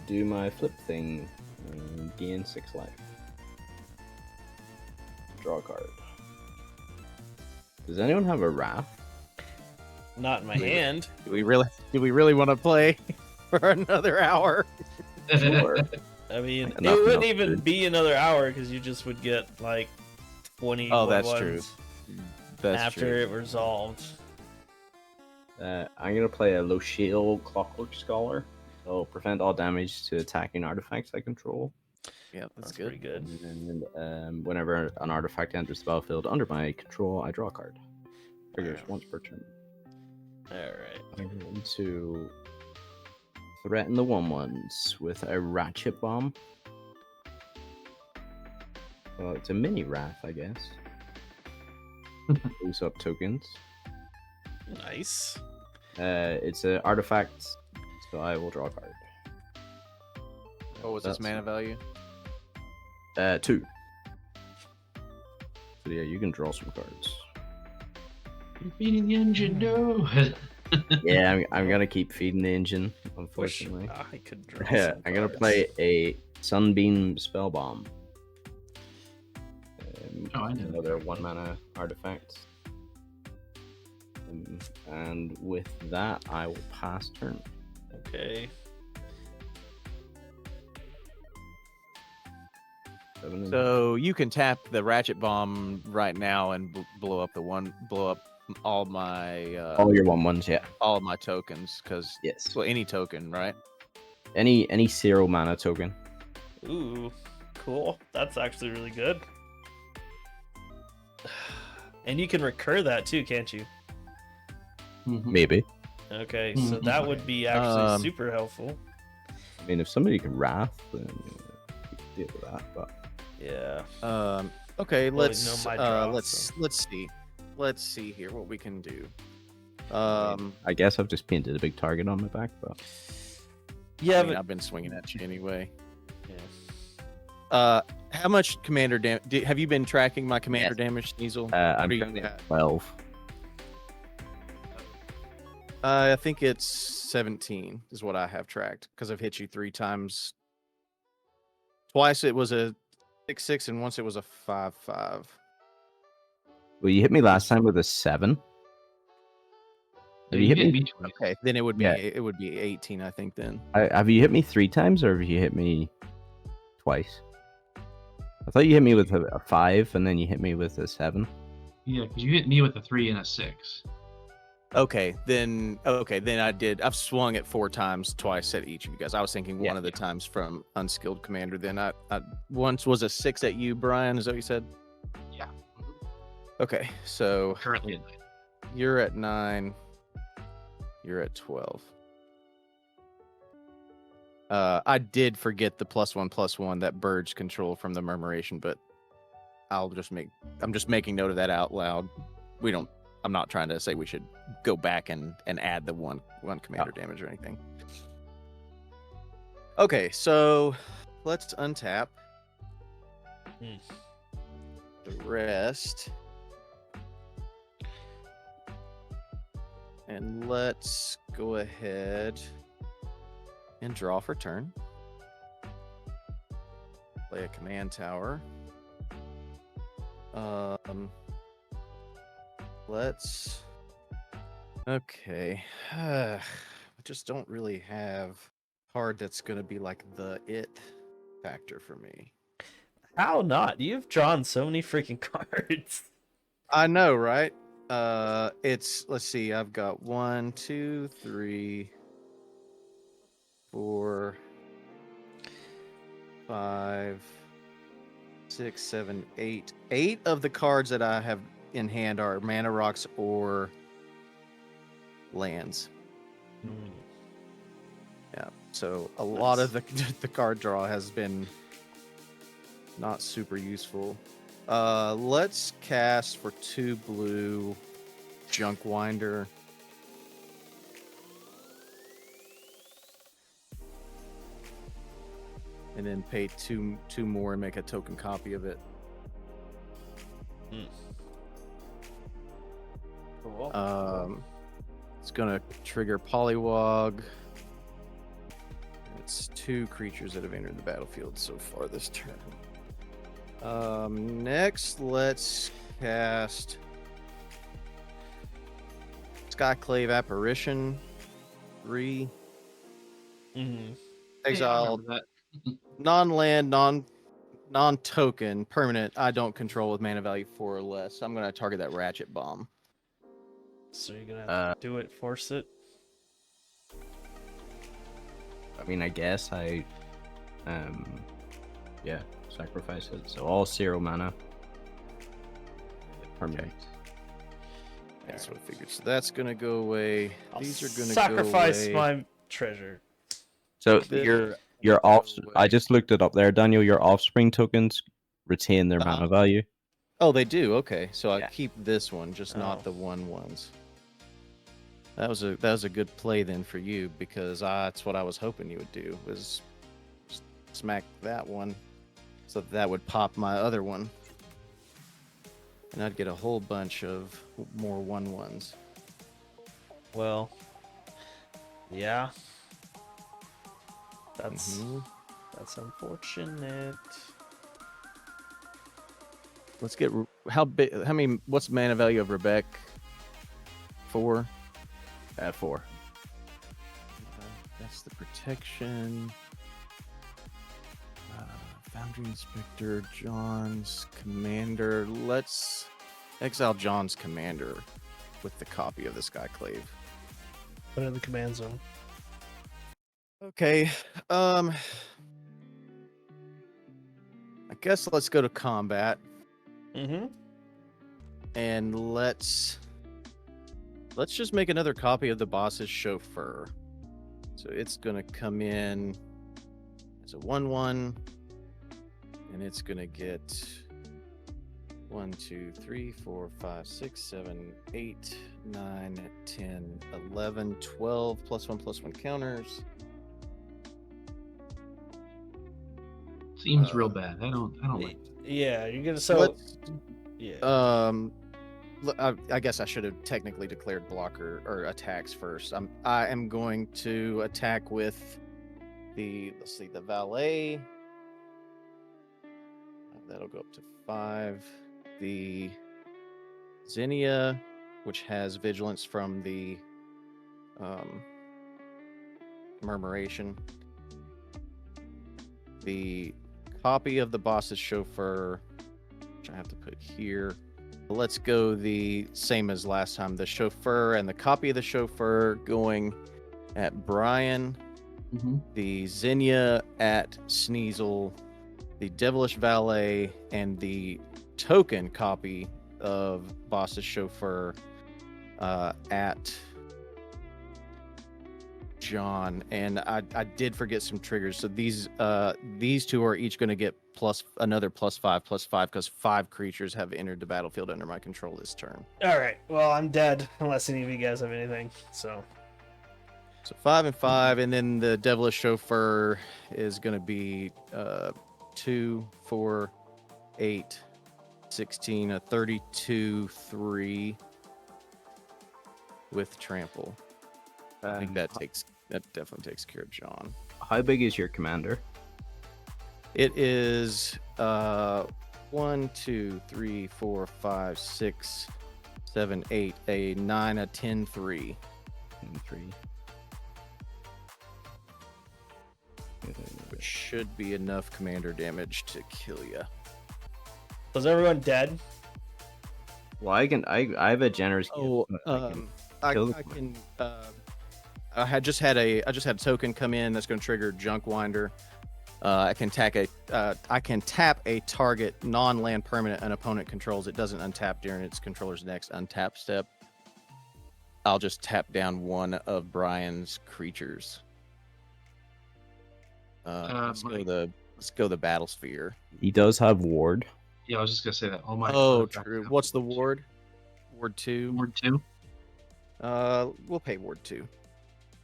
do my flip thing and gain 6 life. Draw a card. Does anyone have a Wrath? Not in my hand. Do we really want to play for another hour? Sure. I mean, it Enough, wouldn't enough, even dude. be another hour because you just would get like 20. Oh, that's ones true. That's after true. it resolved. I'm gonna play a Lochiel Clockwork Scholar. It'll prevent all damage to attacking artifacts I control. Yeah, that's That's good. pretty good. And whenever an artifact enters the battlefield under my control, I draw a card. Triggers once per turn. All right. I'm going to threaten the 1/1s with a Ratchet Bomb. Well, it's a mini Wrath, I guess. Boost up tokens. Nice. It's an artifact, so I will draw a card. What was its That's- mana value? 2. So yeah, you can draw some cards. You're feeding the engine, no. Yeah, I'm gonna keep feeding the engine, Wish unfortunately. I could draw. Yeah, some I'm gonna cards. play a Sunbeam Spell Bomb. Oh, I know. Another 1 mana artifact. And with that, I will pass turn. Okay. 7 and- So you can tap the Ratchet Bomb right now and blow up all my all your 1/1s, yeah. all of my tokens because Yes. well any token, right? Any 0 mana token. Ooh, cool. That's actually really good. And you can recur that too, can't you? Mhm. Maybe. Okay, so that would be actually super helpful. I mean, if somebody can Wrath, then we can deal with that. But Yeah. Okay, Well, let's no, my draw, let's see here what we can do. I guess I've just painted a big target on my back. But Yeah, I mean, but I've been swinging at you anyway. yeah. How much commander damage? Have you been tracking my commander damage, Sneasel? I'm What are you currently at? at 12. I think it's 17 is what I have tracked because I've hit you 3 times. Twice it was a 6-6, and once it was a 5-5. Well, you hit me last time with a 7. Yeah, Have you you hit hit me? me twice. Okay, then it would be Yeah. 18, I think. Then Have you hit me 3 times, or have you hit me twice? I thought you hit me with a 5, and then you hit me with a 7. Yeah, because you hit me with a 3 and a 6. then I did. I've swung it 4 times, twice at each of you guys. I was thinking Yeah. one of the times from unskilled commander. Then I once was a 6 at you, Brian. Is that what you said? Yeah. Okay, so Currently at 9. you're at 9. You're at 12. I did forget the +1/+1 that birds control from the murmuration, but I'm just making note of that out loud. I'm not trying to say we should go back and add the one commander damage or anything. Okay, so let's untap the rest. And let's go ahead and draw for turn. Play a command tower. Let's. Okay. I just don't really have card that's gonna be like the it factor for me. How not? You've drawn so many freaking cards. I know, right? Let's see. I've got 1, 2, 3, 4, 5, 6, 7, 8. 8 of the cards that I have in hand are mana rocks or lands. Yeah. So a lot of the card draw has been not super useful. Let's cast for 2 blue Junk Winder. And then pay two more and make a token copy of it. Cool. It's gonna trigger Polywog. It's 2 creatures that have entered the battlefield so far this turn. Next, let's cast Skyclave Apparition 3. Exile that. non-land, non-token, permanent I don't control with mana value 4 or less. I'm gonna target that Ratchet Bomb. So you're gonna have to do it, force it. I mean, I guess I, sacrifice it. So all 0 mana. Permanent. That's what I figured. So that's gonna go away. These are gonna sacrifice go away. my treasure. So This your go off. away. I just looked it up there, Daniel. Your Offspring tokens retain their mana value. Oh, they do. Okay, so I Yeah. keep this one, just not the 1/1s. That was a good play then for you, because that's what I was hoping you would do, was smack that one, so that would pop my other one, and I'd get a whole bunch of more 1/1s. Well, yeah. That's unfortunate. Let's get how big? How many? What's the mana value of Rebecca? 4. 4. That's the protection. Foundry Inspector, John's Commander. Let's exile John's Commander with the copy of the Skyclave. Put it in the command zone. Okay. I guess let's go to combat. And let's just make another copy of the boss's chauffeur. So it's gonna come in as a 1/1, and it's gonna get 1, 2, 3, 4, 5, 6, 7, 8, 9, 10, 11, 12 +1/+1 counters. Seems real bad. I don't like it. Yeah, you're gonna so. Yeah. I guess I should have technically declared blocker or attacks first. I am going to attack with the valet. That'll go up to 5. The Zinnia, which has vigilance from the murmuration. The copy of the boss's chauffeur, which I have to put here. Let's go the same as last time. The chauffeur and the copy of the chauffeur going at Brian. The Zinnia at Sneasel. The Devilish Valet and the token copy of boss's chauffeur at John. And I did forget some triggers. So these two are each going to get another +5 because 5 creatures have entered the battlefield under my control this turn. All right. Well, I'm dead unless any of you guys have anything. So 5 and 5, and then the Devilish Chauffeur is going to be 2, 4, 8, 16, a 32, 3 with trample. I think that definitely takes care of John. How big is your commander? It is 1, 2, 3, 4, 5, 6, 7, 8, a 9, a 10, 3. 10, 3. Which should be enough commander damage to kill you. Was everyone dead? Well, I have a generous gift. Oh, I can I just had a token come in that's going to trigger Junk Winder. I can tap a target non-land permanent an opponent controls. It doesn't untap during its controller's next untap step. I'll just tap down one of Brian's creatures. Let's go the Battle Sphere. He does have ward. Yeah, I was just gonna say that. All my true. What's the ward? Ward 2. Ward 2. We'll pay Ward 2.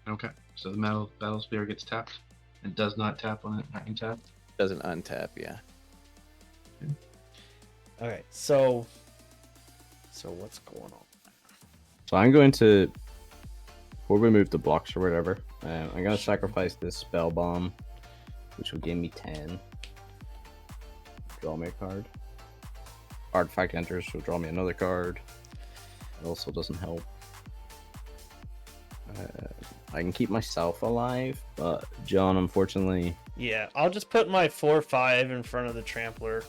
Okay, so the battle sphere gets tapped. It does not tap on it. Untap. Doesn't untap, yeah. All right. So what's going on? So I'm going to, before we move the blocks or whatever, I'm going to sacrifice this spell bomb, which will give me 10. Draw me a card. Artifact enters, so draw me another card. It also doesn't help. I can keep myself alive, but John, unfortunately... Yeah, I'll just put my 4/5 in front of the Trampler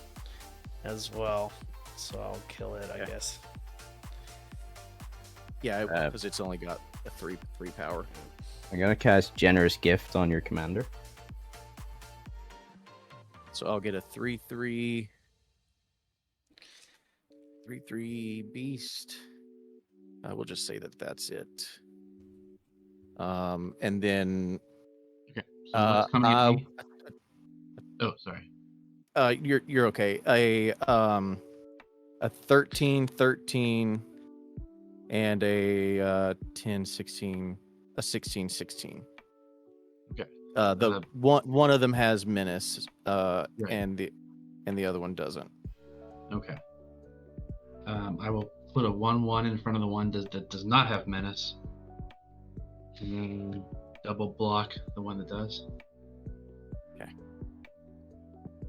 as well. So I'll kill it, I guess. Yeah, because it's only got a 3 power. I'm going to cast Generous Gift on your commander. So I'll get a 3/3 beast. I will just say that that's it. And then Okay. So what's coming at me? Oh, sorry. You're okay. A 13/13 and a 10/16, a 16/16. Okay. The one of them has menace, right. and the other one doesn't. Okay. I will put a 1/1 in front of the one that does not have menace, and then double block the one that does. Okay.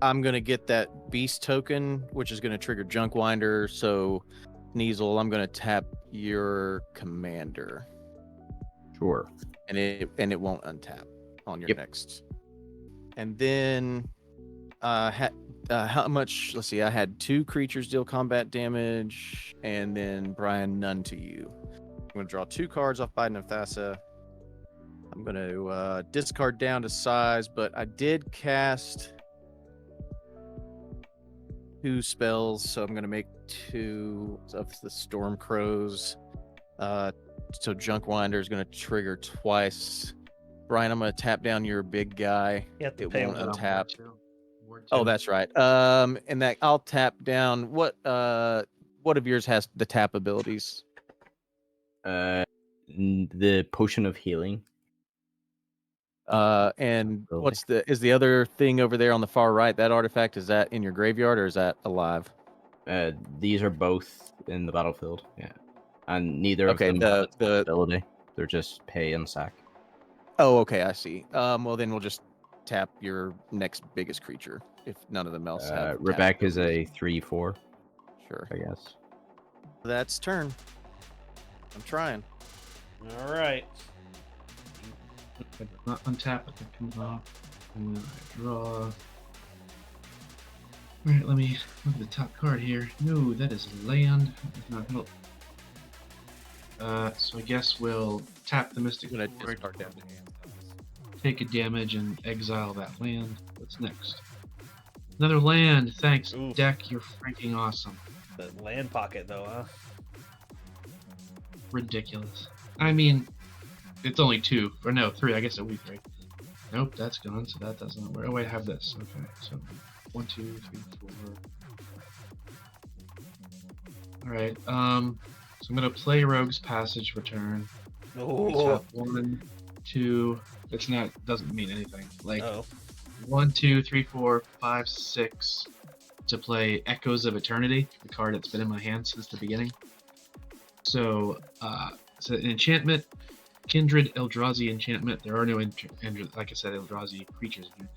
I'm gonna get that beast token, which is gonna trigger Junk Winder. So, Neasel, I'm gonna tap your commander. Sure. And it won't untap on your next. And then how much? Let's see. I had 2 creatures deal combat damage, and then Brian, none to you. I'm gonna draw 2 cards off Biden of Thassa. I'm gonna discard down to size, but I did cast 2 spells, so I'm gonna make 2 of the Storm Crows. So Junk Winder is gonna trigger twice. Brian, I'm gonna tap down your big guy. It won't one. untap. Ward 2. Oh, that's right. And that I'll tap down. What of yours has the tap abilities? The Potion of Healing. And is the other thing over there on the far right? That artifact, is that in your graveyard or is that alive? These are both in the battlefield. Yeah, and neither of Okay, them have a tap the ability. They're just pay and sack. oh, okay, I see. Well, then we'll just tap your next biggest creature if none of them else have. tap Rebecca is abilities. a 3/4, Sure. I guess. That's turn. I'm trying. All right. I did not untap it. That comes off. And then I draw. Alright, let me look at the top card here. No, that is land. That does not help. So I guess we'll tap the Mystic I'm gonna Forge, discard down to hand. take a damage, and exile that land. What's next? Another land. Thanks, Oof. deck. You're freaking awesome. The land pocket, though, huh? Ridiculous. I mean, it's only 2. Or no, 3. I guess a week, right? Nope, that's gone, so that doesn't work. Oh, wait, I have this. Okay, so 1, 2, 3, 4. Alright, so I'm gonna play Rogue's Passage Return. Oh. 1, 2. It's not, doesn't mean anything. Like, Oh. 1, 2, 3, 4, 5, 6 to play Echoes of Eternity, the card that's been in my hand since the beginning. So, it's an enchantment, Kindred Eldrazi enchantment. There are no, like I said, Eldrazi creatures in here.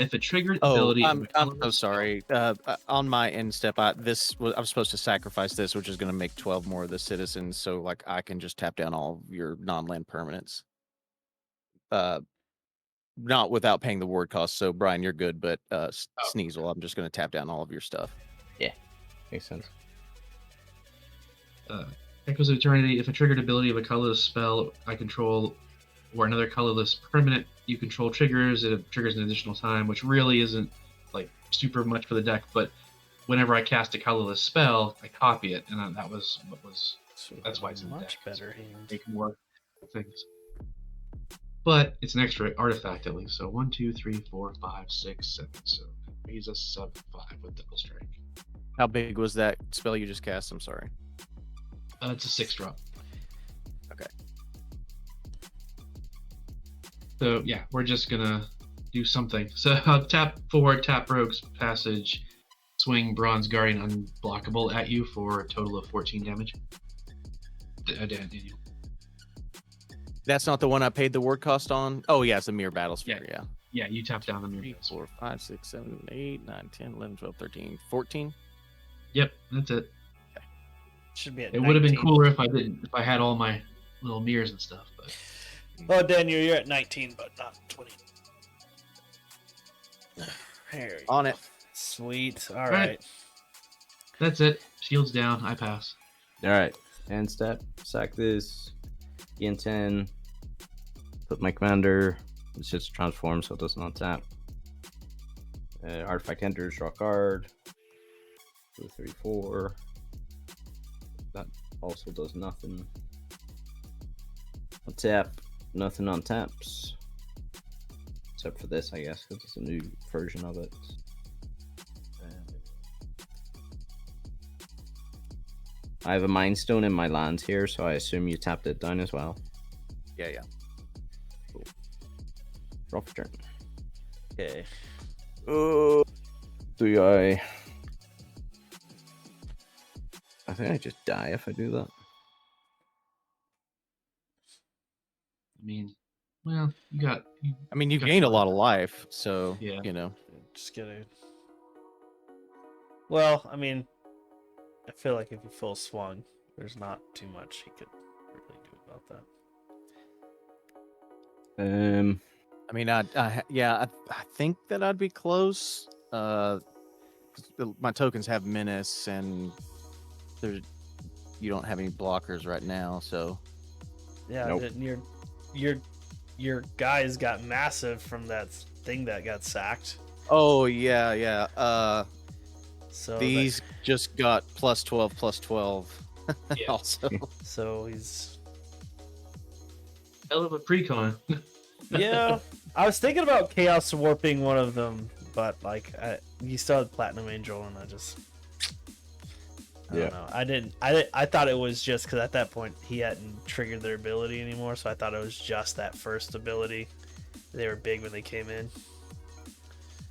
If a triggered ability. I'm so sorry. On my end step, I'm supposed to sacrifice this, which is going to make 12 more of the citizens. So, like, I can just tap down all of your non-land permanents. Not without paying the ward cost. So, Brian, you're good, but Sneasel, I'm just going to tap down all of your stuff. Yeah, makes sense. Echoes of Eternity. If a triggered ability of a colorless spell I control or another colorless permanent you control triggers, it triggers an additional time, which really isn't like super much for the deck. But whenever I cast a colorless spell, I copy it, and that was what was. That's why it's in the much deck. better hand. Make more things. But it's an extra artifact at least. So 1, 2, 3, 4, 5, 6, 7. So he's a 7/5 with double strike. How big was that spell you just cast? I'm sorry. It's a 6-drop. Okay. So yeah, we're just gonna do something. So I'll tap forward, tap Rogue's Passage, swing Bronze Guardian unblockable at you for a total of 14 damage. Daniel. That's not the one I paid the ward cost on? Oh, yeah, it's a Mirror Battlesphere, yeah. Yeah, you tap down the mirror. 3, 4, 5, 6, 7, 8, 9, 10, 11, 12, 13, 14. Yep, that's it. Should be at It would have been 19. cooler if I had all my little mirrors and stuff, but Oh, Daniel, you're at 19, but not 20. There you On go. it. Sweet. All right. right. that's it. Shields down, I pass. All right, end step. Sack this. Gain 10. Put my commander. It's just transform, so it does not tap. Artifact enters, draw card. 2, 3, 4. That also does nothing. Untap. Nothing on taps. Except for this, I guess, because it's a new version of it. I have a Mind Stone in my lands here, so I assume you tapped it down as well. Yeah. Cool. Draw for turn. Okay. Do I think I just die if I do that. I mean, well, you got. I mean, you got gained a fun. lot of life, so, Yeah. you know. Just get it. Well, I mean, I feel like if he full swung, there's not too much he could really do about that. I mean, I think that I'd be close. 'Cause my tokens have menace, and you don't have any blockers right now, so. Yeah, Nope. and your guys got massive from that thing that got sacked. Oh yeah. So These just got +12/+12. Yeah. Also. so he's Hell of a precon. yeah. I was thinking about chaos warping one of them, but like you still had Platinum Angel, and I don't know. I thought it was just because at that point he hadn't triggered their ability anymore, so I thought it was just that first ability. They were big when they came in.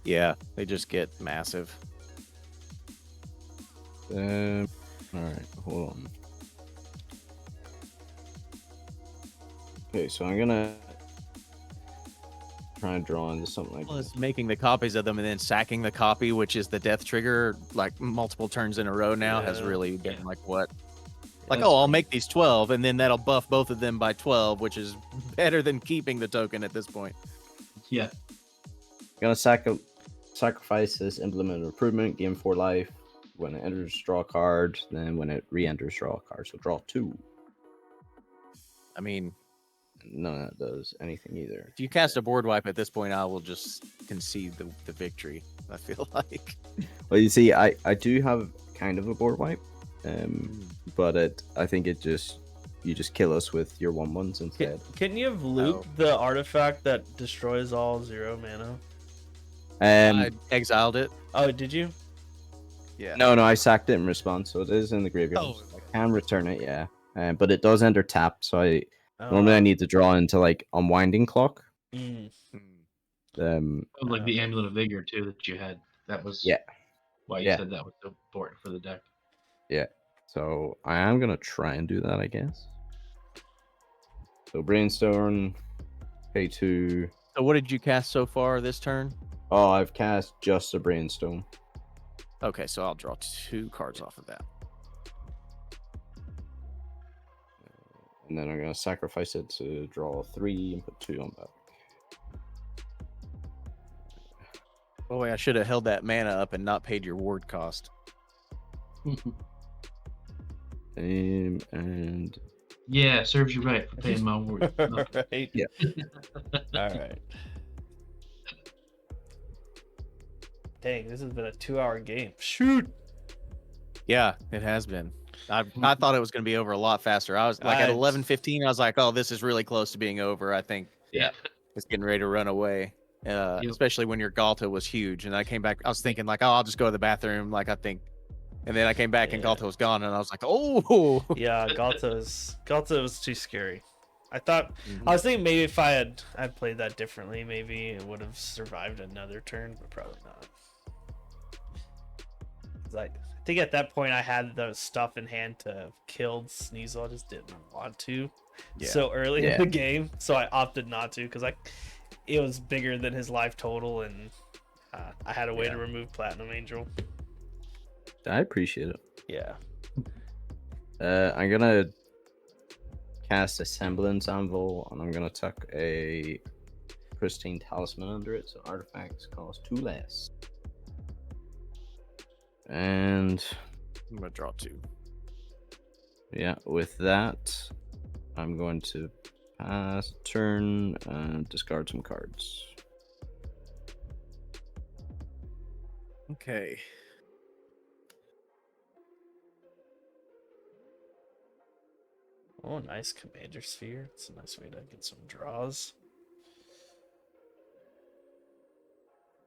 Yeah, they just get massive. All right, hold on. Okay, so I'm gonna try and draw into something like this. Plus making the copies of them and then sacking the copy, which is the death trigger, like multiple turns in a row now, has Yeah. really been Yeah. like what? Like, That's oh, I'll right. make these 12, and then that'll buff both of them by 12, which is better than keeping the token at this point. Yeah. Gonna sacrifice this implement of improvement, gain 4 life. When it enters, draw a card. Then when it re-enters, draw a card. So draw 2. I mean, None of that does anything either. if you cast a board wipe at this point, I will just concede the victory, I feel like. Well, you see, I do have kind of a board wipe, but I think you just kill us with your 1/1s instead. Can you have looped the artifact that destroys all 0 mana? I exiled it. Oh, did you? Yeah. No, I sacked it in response, so it is in the graveyard. Oh, I can return it, yeah. But it does enter tapped, so Oh, normally I need to draw into like Unwinding Clock. mm. Like the Amulet of Vigor too that you had. That was Yeah. why you Yeah. said that was so important for the deck. Yeah. So I am gonna try and do that, I guess. So Brainstorm, pay 2. So what did you cast so far this turn? Oh, I've cast just a Brainstorm. Okay, so I'll draw 2 cards off of that. And then I'm gonna sacrifice it to draw 3 and put 2 on back. Oh wait, I should have held that mana up and not paid your ward cost. And Yeah, serves you right for paying my word. Right. Yeah. All right. Dang, this has been a 2-hour game. Shoot. Yeah, it has been. I thought it was going to be over a lot faster. I was like at 11:15. I was like, oh, this is really close to being over. I think Yeah. it's getting ready to run away. Especially when your Galta was huge. And I came back. I was thinking like, oh, I'll just go to the bathroom. Like I think, and then I came back and Yeah. Galta was gone. And I was like, oh. Yeah, Galta was too scary. I thought I was thinking maybe if I had played that differently, maybe it would have survived another turn, but probably not. Like I think at that point I had the stuff in hand to have killed Sneasel. I just didn't want to so early in the game, so I opted not to because it was bigger than his life total, and I had a way to remove Platinum Angel. I appreciate it. Yeah. I'm gonna cast a Semblance Anvil, and I'm gonna tuck a Pristine Talisman under it, so artifacts cost 2 less. And I'm going to draw 2. yeah, with that, I'm going to pass turn and discard some cards. Okay. Oh, nice Commander Sphere. It's a nice way to get some draws.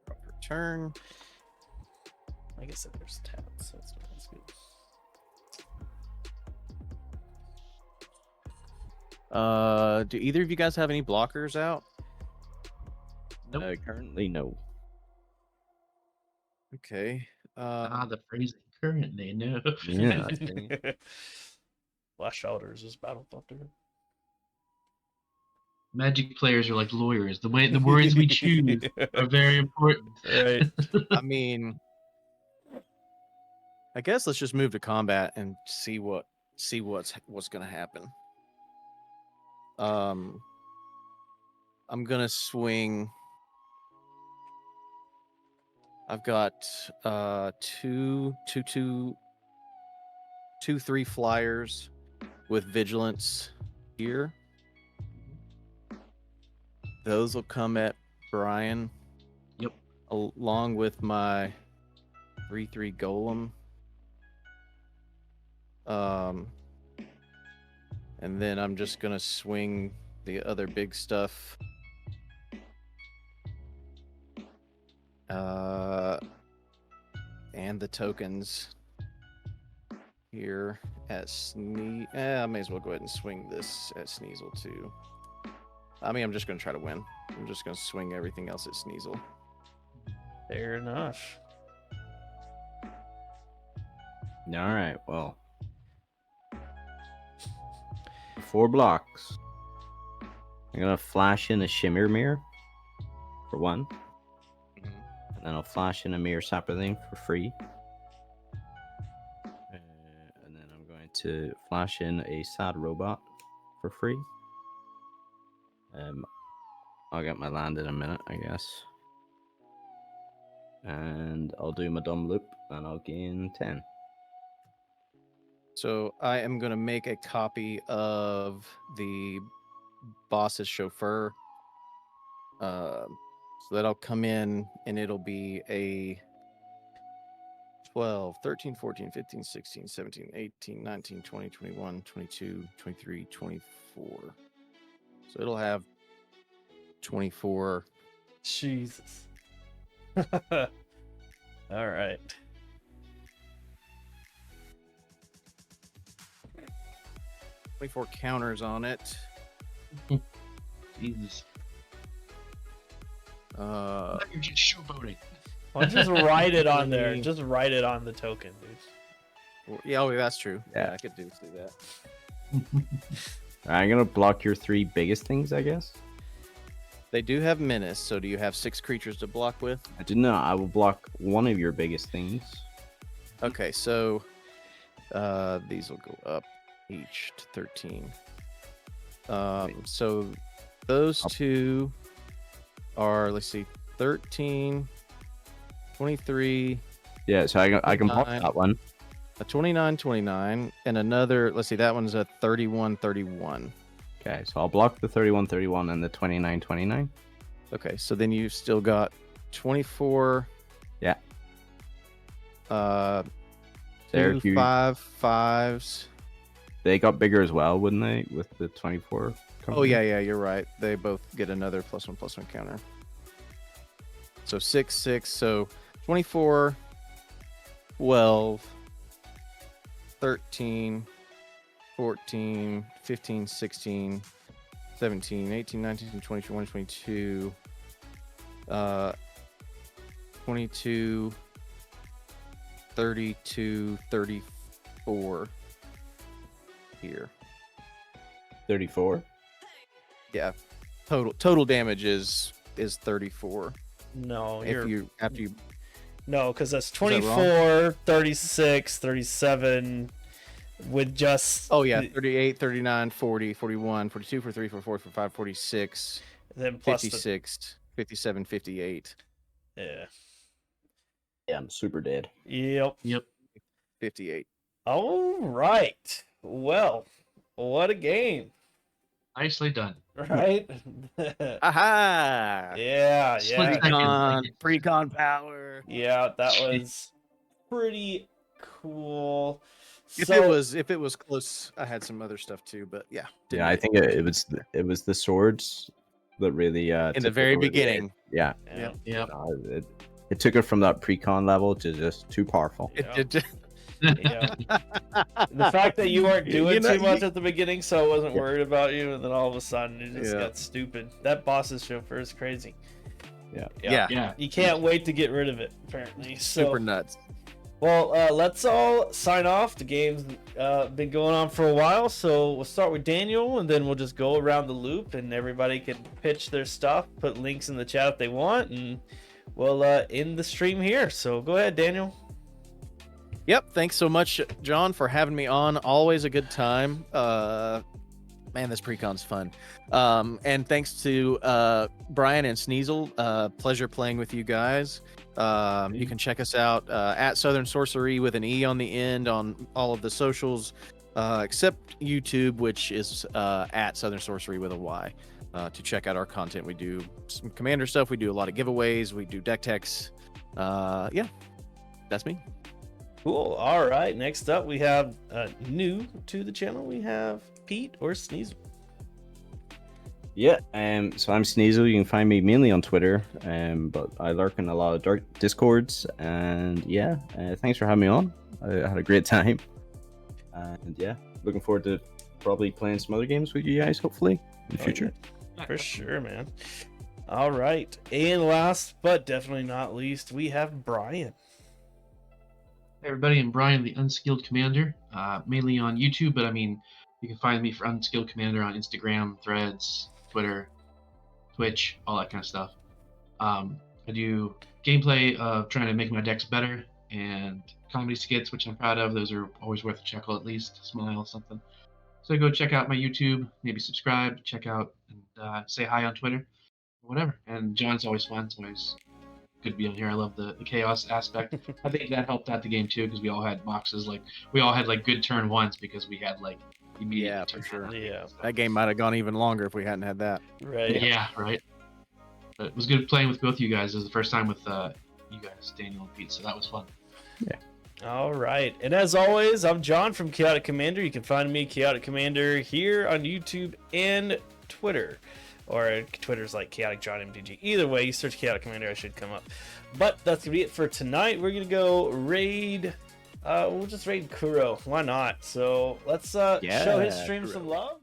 Proper turn. I guess that there's tabs, so that's good. Do either of you guys have any blockers out? Nope. Currently, no. Okay. The phrasing currently, no. Yeah. Flash Elders is Battle Thunder. Magic players are like lawyers. The words we choose are very important. Right. I mean, I guess let's just move to combat and see what's going to happen. I'm gonna swing. I've got 2 3 flyers with vigilance here. Those will come at Brian. Yep. Along with my 3/3 golem. And then I'm just gonna swing the other big stuff. And the tokens here at I may as well go ahead and swing this at Sneasel too. I mean, I'm just gonna try to win. I'm just gonna swing everything else at Sneasel. Fair enough. All right. Well, 4 blocks. I'm gonna flash in a shimmer mirror for 1, and then I'll flash in a mirror sapling for free. And then I'm going to flash in a sad robot for free. I'll get my land in a minute, I guess. And I'll do my dumb loop, and I'll gain 10. So I am going to make a copy of the boss's chauffeur. So that'll come in, and it'll be a 12, 13, 14, 15, 16, 17, 18, 19, 20, 21, 22, 23, 24. So it'll have 24. Jesus. All right. Counters on it. Jesus. Uh, You're just showboating. Well, just write it on there. 20. Just write it on the token, dude. yeah, oh, that's true. Yeah. Yeah, I could do that. I'm gonna block your 3 biggest things, I guess. They do have menace, so do you have 6 creatures to block with? I do not. I will block one of your biggest things. Okay, so these will go up each to 13. So those two are, let's see, 13, 23, Yeah, so I can block 9. that one. a 29, 29, and another, let's see, that one's a 31, 31. Okay, so I'll block the 31, 31 and the 29, 29. Okay, so then you've still got 24. Yeah. There, They're huge. 5 5s. They got bigger as well, wouldn't they, with the 24? Oh, yeah, you're right. They both get another +1/+1 counter. So 6, 6. So 24, 12, 13, 14, 15, 16, 17, 18, 19, 20, 21, 22, 22, 32, 34 here. 34? Yeah. Total damage is 34. No, If you after you no, because that's that wrong? 24, 36, 37 with just Oh yeah, 38, 39, 40, 41, 42, 43, 44, 45, 46, then plus 56, 57, 58, yeah. Yeah, I'm super dead. Yep. 58. All right. Well, what a game, Nicely done. right? Aha! yeah, Split yeah. second. Precon power. Yeah, that was pretty cool. If So, it was close, I had some other stuff too, but yeah. didn't Yeah, I get think it was the swords that really in the took it very over the beginning. edge. Yeah, yeah. Yep. it took it from that precon level to just too powerful. It Yeah. The fact that you weren't doing You know, too much at the beginning, so I wasn't Yeah. worried about you, and then all of a sudden it just Yeah. got stupid. That boss's chauffeur is crazy. Yeah. Yeah. Yeah. You can't wait to get rid of it, apparently. So, super nuts. well, let's all sign off. The game's been going on for a while, so we'll start with Daniel, and then we'll just go around the loop, and everybody can pitch their stuff, put links in the chat if they want, and we'll end the stream here. So go ahead, Daniel. Yep. Thanks so much, John, for having me on. Always a good time. Man, this precon's fun. And thanks to Brian and Sneasel. Pleasure playing with you guys. You can check us out at Southern Sorcery with an E on the end on all of the socials, except YouTube, which is at Southern Sorcery with a Y. To check out our content, we do some Commander stuff. We do a lot of giveaways. We do deck techs. Yeah, that's me. Cool. All right. Next up, we have new to the channel. We have Pete or Sneasel. Yeah, so I'm Sneasel. You can find me mainly on Twitter, but I lurk in a lot of dark discords. And yeah, thanks for having me on. I had a great time. And yeah, looking forward to probably playing some other games with you guys, hopefully, in the future. Yeah, for sure, man. All right. And last but definitely not least, we have Brian. Hey everybody, I'm Brian, the Unskilled Commander, mainly on YouTube, but I mean, you can find me for Unskilled Commander on Instagram, Threads, Twitter, Twitch, all that kind of stuff. I do gameplay of trying to make my decks better and comedy skits, which I'm proud of. Those are always worth a chuckle, at least smile, something. So go check out my YouTube, maybe subscribe, check out, and say hi on Twitter, whatever. And John's always fun. It's always good to be on here. I love the chaos aspect. I think that helped out the game too because we all had boxes we all had like good turn ones because we had like immediate. Yeah, for sure. Yeah. That game might have gone even longer if we hadn't had that. Right. Yeah, right. But it was good playing with both of you guys. It was the first time with you guys, Daniel and Pete, so that was fun. All right. And as always, I'm John from Chaotic Commander. You can find me, Chaotic Commander, here on YouTube and Twitter. Or Twitter's like Chaotic John MTG. Either way, you search Chaotic Commander, I should come up. But that's going to be it for tonight. We're going to go raid. We'll just raid Kuro. Why not? So let's show his stream Kuro. some love.